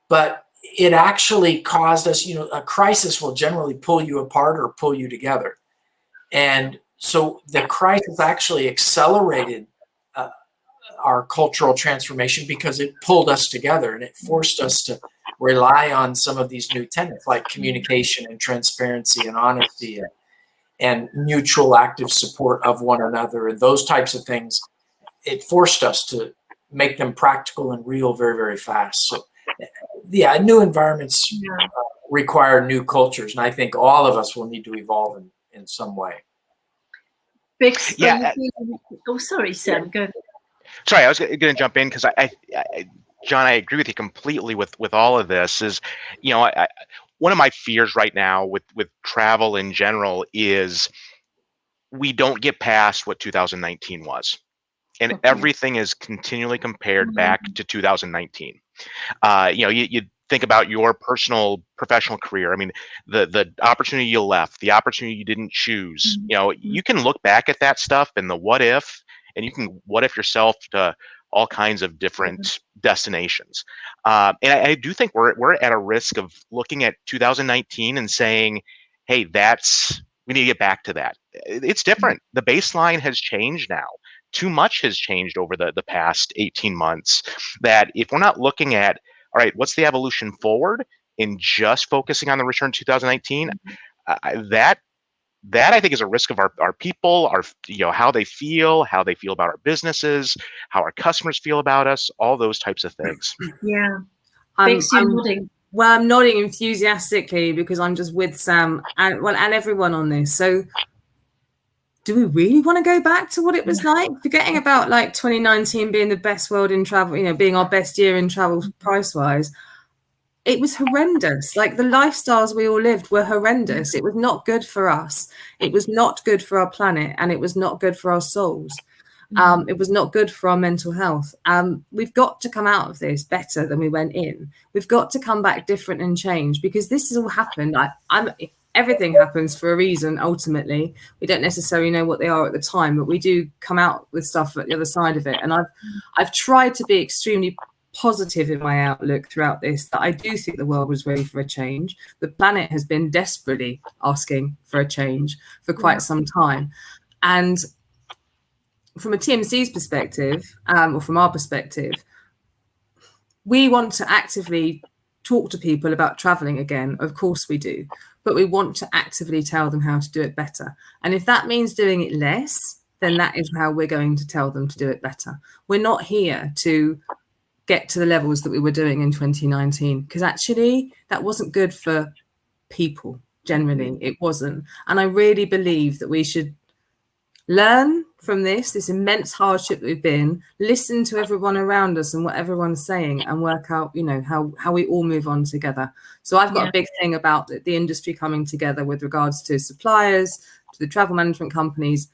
But it actually caused us, a crisis will generally pull you apart or pull you together. And so the crisis actually accelerated our cultural transformation because it pulled us together and it forced us to rely on some of these new tenets like communication and transparency and honesty and mutual active support of one another and those types of things. It forced us to make them practical and real very, very fast. So yeah, new environments require new cultures. And I think all of us will need to evolve in some way. Bix, sorry, Sam, go. Sorry, I was going to jump in because John, I agree with you completely with all of this. Is one of my fears right now with travel in general is we don't get past what 2019 was, and everything is continually compared back to 2019. You think about your personal professional career. I mean, the opportunity you left, the opportunity you didn't choose. You can look back at that stuff and the what if. And you can what if yourself to all kinds of different destinations. And I do think we're at a risk of looking at 2019 and saying, hey, we need to get back to that. It's different. The baseline has changed now. Too much has changed over the past 18 months that if we're not looking at, all right, what's the evolution forward in just focusing on the return to 2019, that I think is a risk of our people, how they feel about our businesses, how our customers feel about us, all those types of things. Yeah. I'm nodding. Well, I'm nodding enthusiastically because I'm just with Sam and everyone on this. So do we really want to go back to what it was like? Forgetting about like 2019 being the best world in travel, being our best year in travel price-wise. It was horrendous. Like the lifestyles we all lived were horrendous. It was not good for us. It was not good for our planet, and it was not good for our souls. It was not good for our mental health. We've got to come out of this better than we went in. We've got to come back different and change because this has all happened. Everything happens for a reason. Ultimately, we don't necessarily know what they are at the time, but we do come out with stuff at the other side of it. And I've tried to be extremely positive in my outlook throughout this, that I do think the world was ready for a change. The planet has been desperately asking for a change for quite some time. And from a TMC's perspective, or from our perspective, we want to actively talk to people about traveling again. Of course we do, but we want to actively tell them how to do it better. And if that means doing it less, then that is how we're going to tell them to do it better. We're not here to get to the levels that we were doing in 2019 because actually that wasn't good for people generally. It wasn't. And I really believe that we should learn from this immense hardship that we've been, listen to everyone around us and what everyone's saying and work out, how we all move on together. So I've got a big thing about the industry coming together with regards to suppliers, to the travel management companies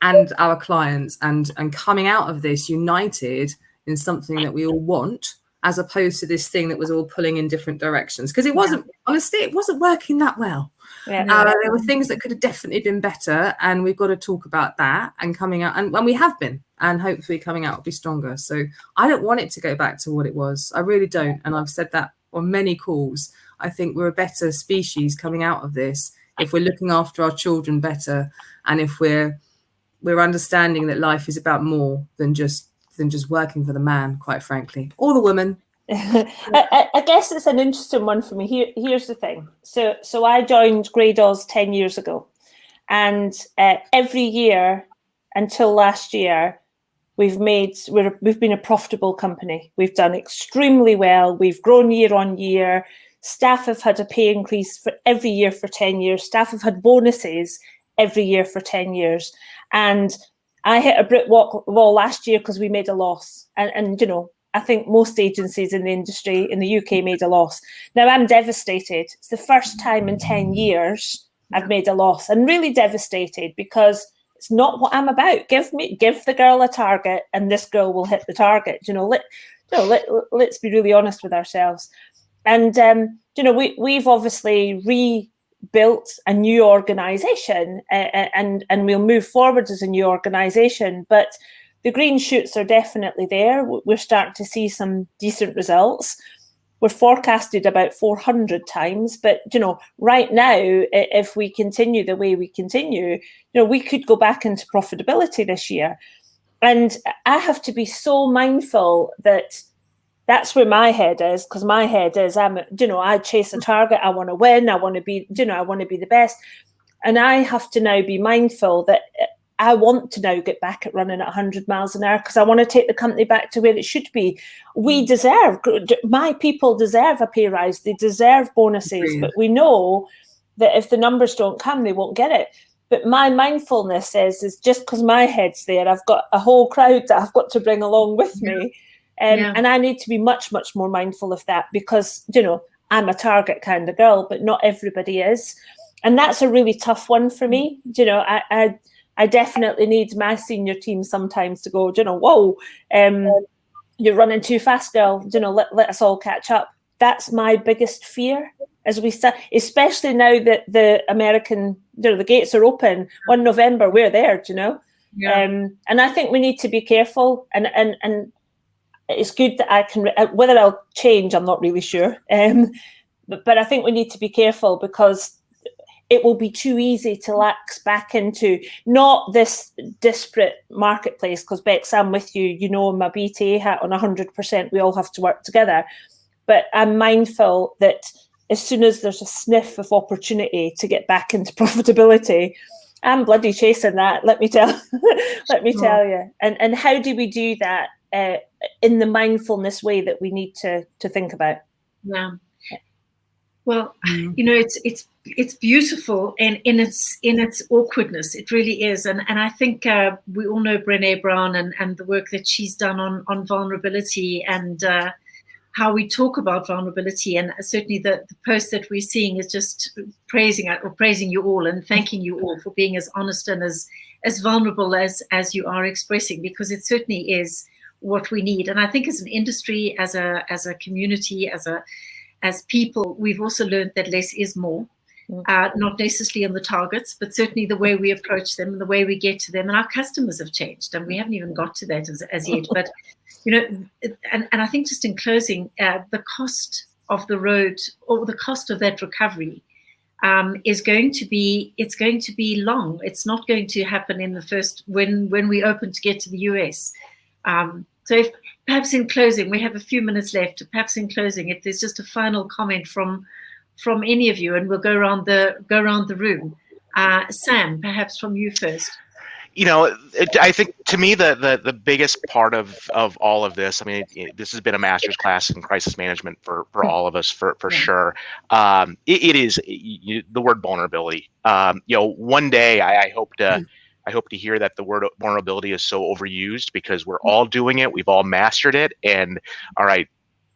and our clients and coming out of this united in something that we all want, as opposed to this thing that was all pulling in different directions. Because it wasn't, honestly, it wasn't working that well. There were things that could have definitely been better, and we've got to talk about that and coming out, and we have been, and hopefully coming out will be stronger. So I don't want it to go back to what it was. I really don't. And I've said that on many calls. I think we're a better species coming out of this if we're looking after our children better, and if we're understanding that life is about more than just working for the man, quite frankly, or the woman. I guess it's an interesting one for me. Here's the thing. So I joined Grados 10 years ago, and every year until last year, we've been a profitable company. We've done extremely well. We've grown year on year. Staff have had a pay increase for every year for 10 years. Staff have had bonuses every year for 10 years. And I hit a brick wall last year because we made a loss. And I think most agencies in the industry in the UK made a loss. Now I'm devastated. It's the first time in 10 years I've made a loss, and really devastated because It's not what I'm about. Give the girl a target, and this girl will hit the target. Let's be really honest with ourselves. And we've obviously rebuilt a new organisation, and we'll move forward as a new organisation. But the green shoots are definitely there. We're starting to see some decent results. We're forecasted about 400 times, but right now, if we continue the way we continue, we could go back into profitability this year. And I have to be so mindful that that's where my head is, because my head is, I chase a target, I want to win, I want to be, I want to be the best. And I have to now be mindful that I want to now get back at running at 100 miles an hour, because I want to take the company back to where it should be. My people deserve a pay rise, they deserve bonuses, but we know that if the numbers don't come, they won't get it. But my mindfulness is just because my head's there, I've got a whole crowd that I've got to bring along with me. And I need to be much, much more mindful of that, because, I'm a target kind of girl, but not everybody is. And that's a really tough one for me. I definitely need my senior team sometimes to go, whoa, you're running too fast, girl. Let us all catch up. That's my biggest fear as we start, especially now that the American, the gates are open. 1 November, we're there, and I think we need to be careful. And it's good that I can, whether I'll change, I'm not really sure. But I think we need to be careful, because it will be too easy to lax back into not this disparate marketplace, because Bex, I'm with you, in my BTA hat on 100%, we all have to work together. But I'm mindful that as soon as there's a sniff of opportunity to get back into profitability, I'm bloody chasing that, let me tell you. And how do we do that in the mindfulness way that we need to think about? Yeah. Well, it's beautiful, and in its awkwardness, it really is. And I think we all know Brené Brown and the work that she's done on vulnerability, and how we talk about vulnerability. And certainly the post that we're seeing is just praising you all and thanking you all for being as honest and as vulnerable as you are expressing, because it certainly is what we need. And I think as an industry, as a community, as people, we've also learned that less is more, not necessarily on the targets, but certainly the way we approach them and the way we get to them. And our customers have changed, and we haven't even got to that as yet. But, and I think just in closing, the cost of the road, or the cost of that recovery, is going to be long. It's not going to happen in the first, when we open to get to the US. So if perhaps in closing, we have a few minutes left, perhaps in closing, if there's just a final comment from any of you, and we'll go around the room. Sam, perhaps from you first. I think, to me, the biggest part of all of this, this has been a master's class in crisis management for all of us, for sure. It is the word vulnerability. One day I hope to hear that the word vulnerability is so overused, because we're all doing it, we've all mastered it, and all right,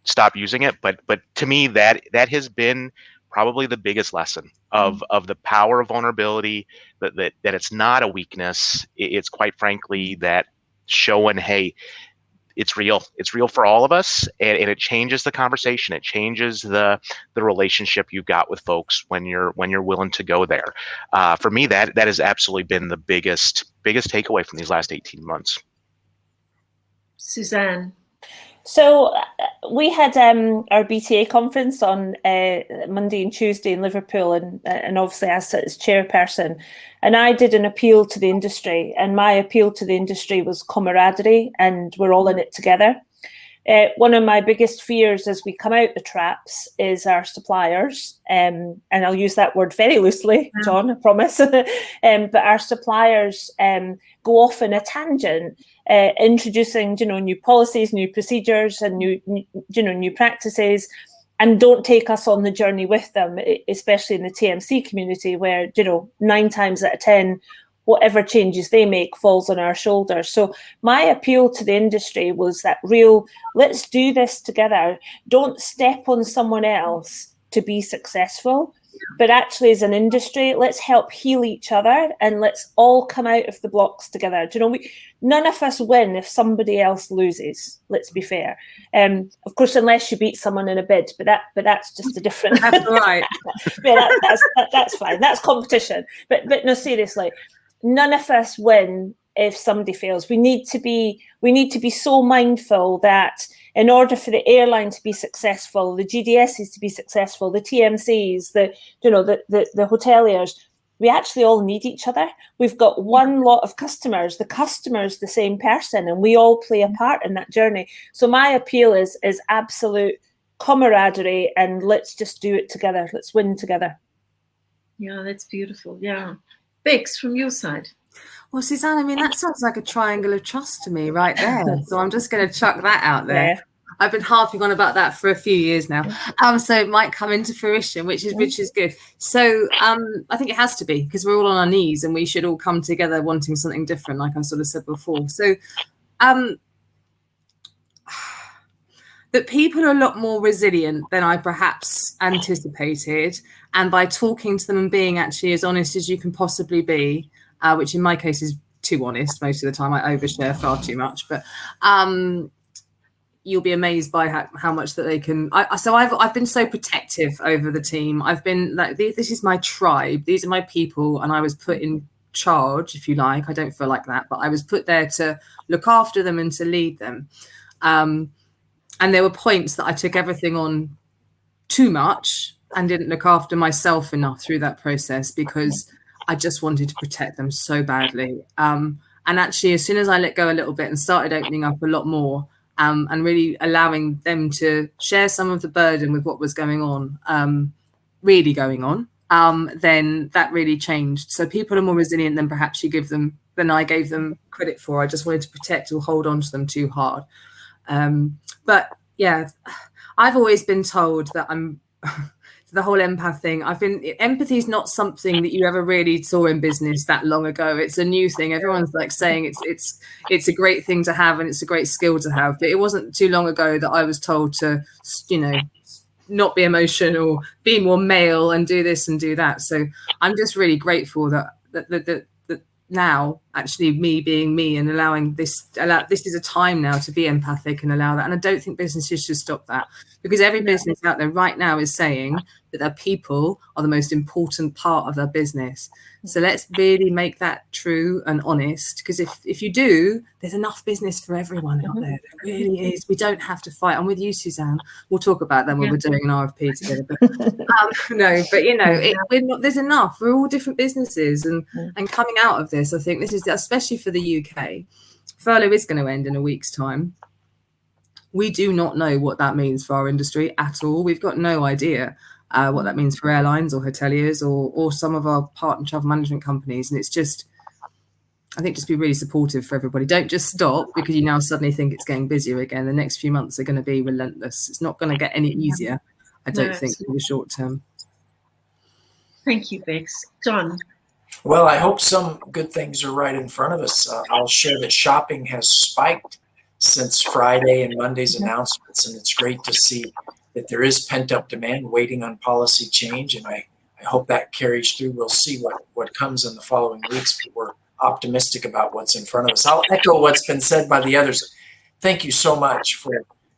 stop using it. But to me, that has been probably the biggest lesson of the power of vulnerability, that it's not a weakness. It's quite frankly that showing, hey, it's real for all of us, and it changes the conversation. It changes the relationship you've got with folks when you're willing to go there. For me, that has absolutely been the biggest takeaway from these last 18 months. Suzanne. So we had our BTA conference on Monday and Tuesday in Liverpool, and obviously I sat as chairperson, and I did an appeal to the industry, and my appeal to the industry was camaraderie, and we're all in it together. One of my biggest fears as we come out the traps is our suppliers, and I'll use that word very loosely, John, I promise, but our suppliers go off in a tangent, introducing, new policies, new procedures, and new practices, and don't take us on the journey with them, especially in the TMC community, where 9 times out of 10, whatever changes they make falls on our shoulders. So my appeal to the industry was that let's do this together. Don't step on someone else to be successful. but actually as an industry, let's help heal each other and let's all come out of the blocks together. Do you know, none of us win if somebody else loses. Let's be fair. Of course, unless you beat someone in a bid, but that's just a different. That's right. Yeah, that's fine. That's competition. But no, seriously, none of us win if somebody fails. We need to be so mindful that in order for the airline to be successful, the GDSs to be successful, the TMCs, the hoteliers, we actually all need each other. We've got one lot of customers. The customer's the same person, and we all play a part in that journey. So my appeal is absolute camaraderie, and let's just do it together. Let's win together. Yeah, that's beautiful. Yeah. Bex, from your side. Well, Suzanne, I mean, that sounds like a triangle of trust to me right there. So I'm just going to chuck that out there. Yeah. I've been harping on about that for a few years now. So it might come into fruition, which is good. So I think it has to be, because we're all on our knees and we should all come together wanting something different, like I sort of said before. So that people are a lot more resilient than I perhaps anticipated. And by talking to them and being actually as honest as you can possibly be, which in my case is too honest most of the time. I overshare far too much, but you'll be amazed by how much that they can. So I've been so protective over the team. I've been like, this is my tribe. These are my people, and I was put in charge, if you like. I don't feel like that, but I was put there to look after them and to lead them. And there were points that I took everything on too much and didn't look after myself enough through that process, because I just wanted to protect them so badly. And actually, as soon as I let go a little bit and started opening up a lot more, and really allowing them to share some of the burden with what was going on, then that really changed. So people are more resilient than perhaps than I gave them credit for. I just wanted to protect or hold on to them too hard. But yeah, I've always been told that I'm the whole empath thing. Empathy is not something that you ever really saw in business that long ago. It's a new thing. Everyone's like saying it's a great thing to have and it's a great skill to have. But it wasn't too long ago that I was told to, not be emotional, be more male and do this and do that. So I'm just really grateful that now actually me being me and allowing this is a time now to be empathic and allow that. And I don't think businesses should stop that, because every business out there right now is saying that their people are the most important part of their business. So let's really make that true and honest, because if you do, there's enough business for everyone out there. There really is. We don't have to fight. I'm with you, Suzanne. We'll talk about that when we're doing an RFP together. But there's enough. We're all different businesses, and coming out of this, I think this is, especially for the UK, furlough is going to end in a week's time. We do not know what that means for our industry at all. We've got no idea what that means for airlines or hoteliers or some of our partner travel management companies. And it's just, I think, just be really supportive for everybody. Don't just stop because you now suddenly think it's getting busier again. The next few months are going to be relentless. It's not going to get any easier, I don't think, in the short term. Thank you, Bex. John? Well, I hope some good things are right in front of us. I'll share that shopping has spiked since Friday and Monday's announcements, and it's great to see that there is pent-up demand waiting on policy change, and I hope that carries through. We'll see what comes in the following weeks, but we're optimistic about what's in front of us. I'll echo what's been said by the others. Thank you so much for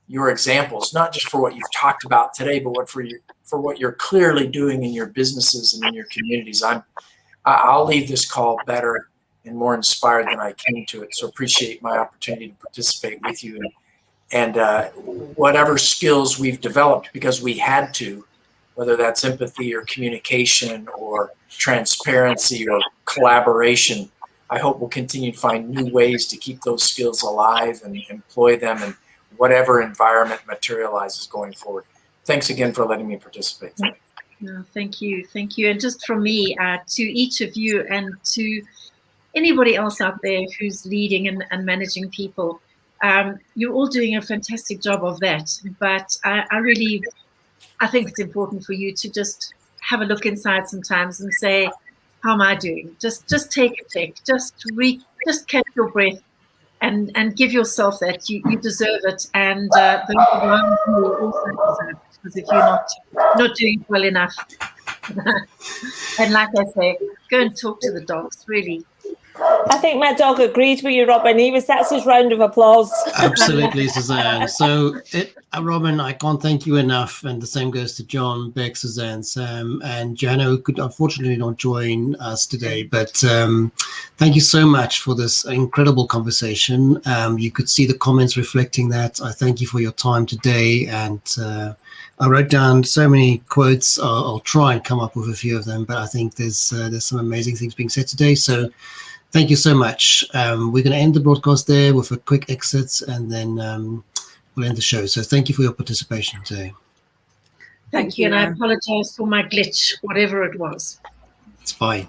your examples, not just for what you've talked about today, but for what you're clearly doing in your businesses and in your communities. I'll leave this call better and more inspired than I came to it. So appreciate my opportunity to participate with you, and whatever skills we've developed because we had to, whether that's empathy or communication or transparency or collaboration, I hope we'll continue to find new ways to keep those skills alive and employ them in whatever environment materializes going forward. Thanks again for letting me participate today. No, thank you. Thank you. And just from me to each of you and to anybody else out there who's leading and managing people, you're all doing a fantastic job of that. But I think it's important for you to just have a look inside sometimes and say, how am I doing? Just take a check. Just catch your breath and give yourself that. You deserve it. And those around you also deserve it. Because if you're not doing well enough, And like I say, go and talk to the dogs, really. I think my dog agreed with you, Robin. That's his round of applause. Absolutely, Suzanne. So, Robin, I can't thank you enough, and the same goes to John, Beck, Suzanne, Sam, and Joanna, who could unfortunately not join us today. But thank you so much for this incredible conversation. You could see the comments reflecting that. I thank you for your time today, and I wrote down so many quotes. I'll try and come up with a few of them, but I think there's some amazing things being said today. So thank you so much. We're going to end the broadcast there with a quick exit, and then we'll end the show. So thank you for your participation today. Thank you, and I apologize for my glitch, whatever it was. It's fine.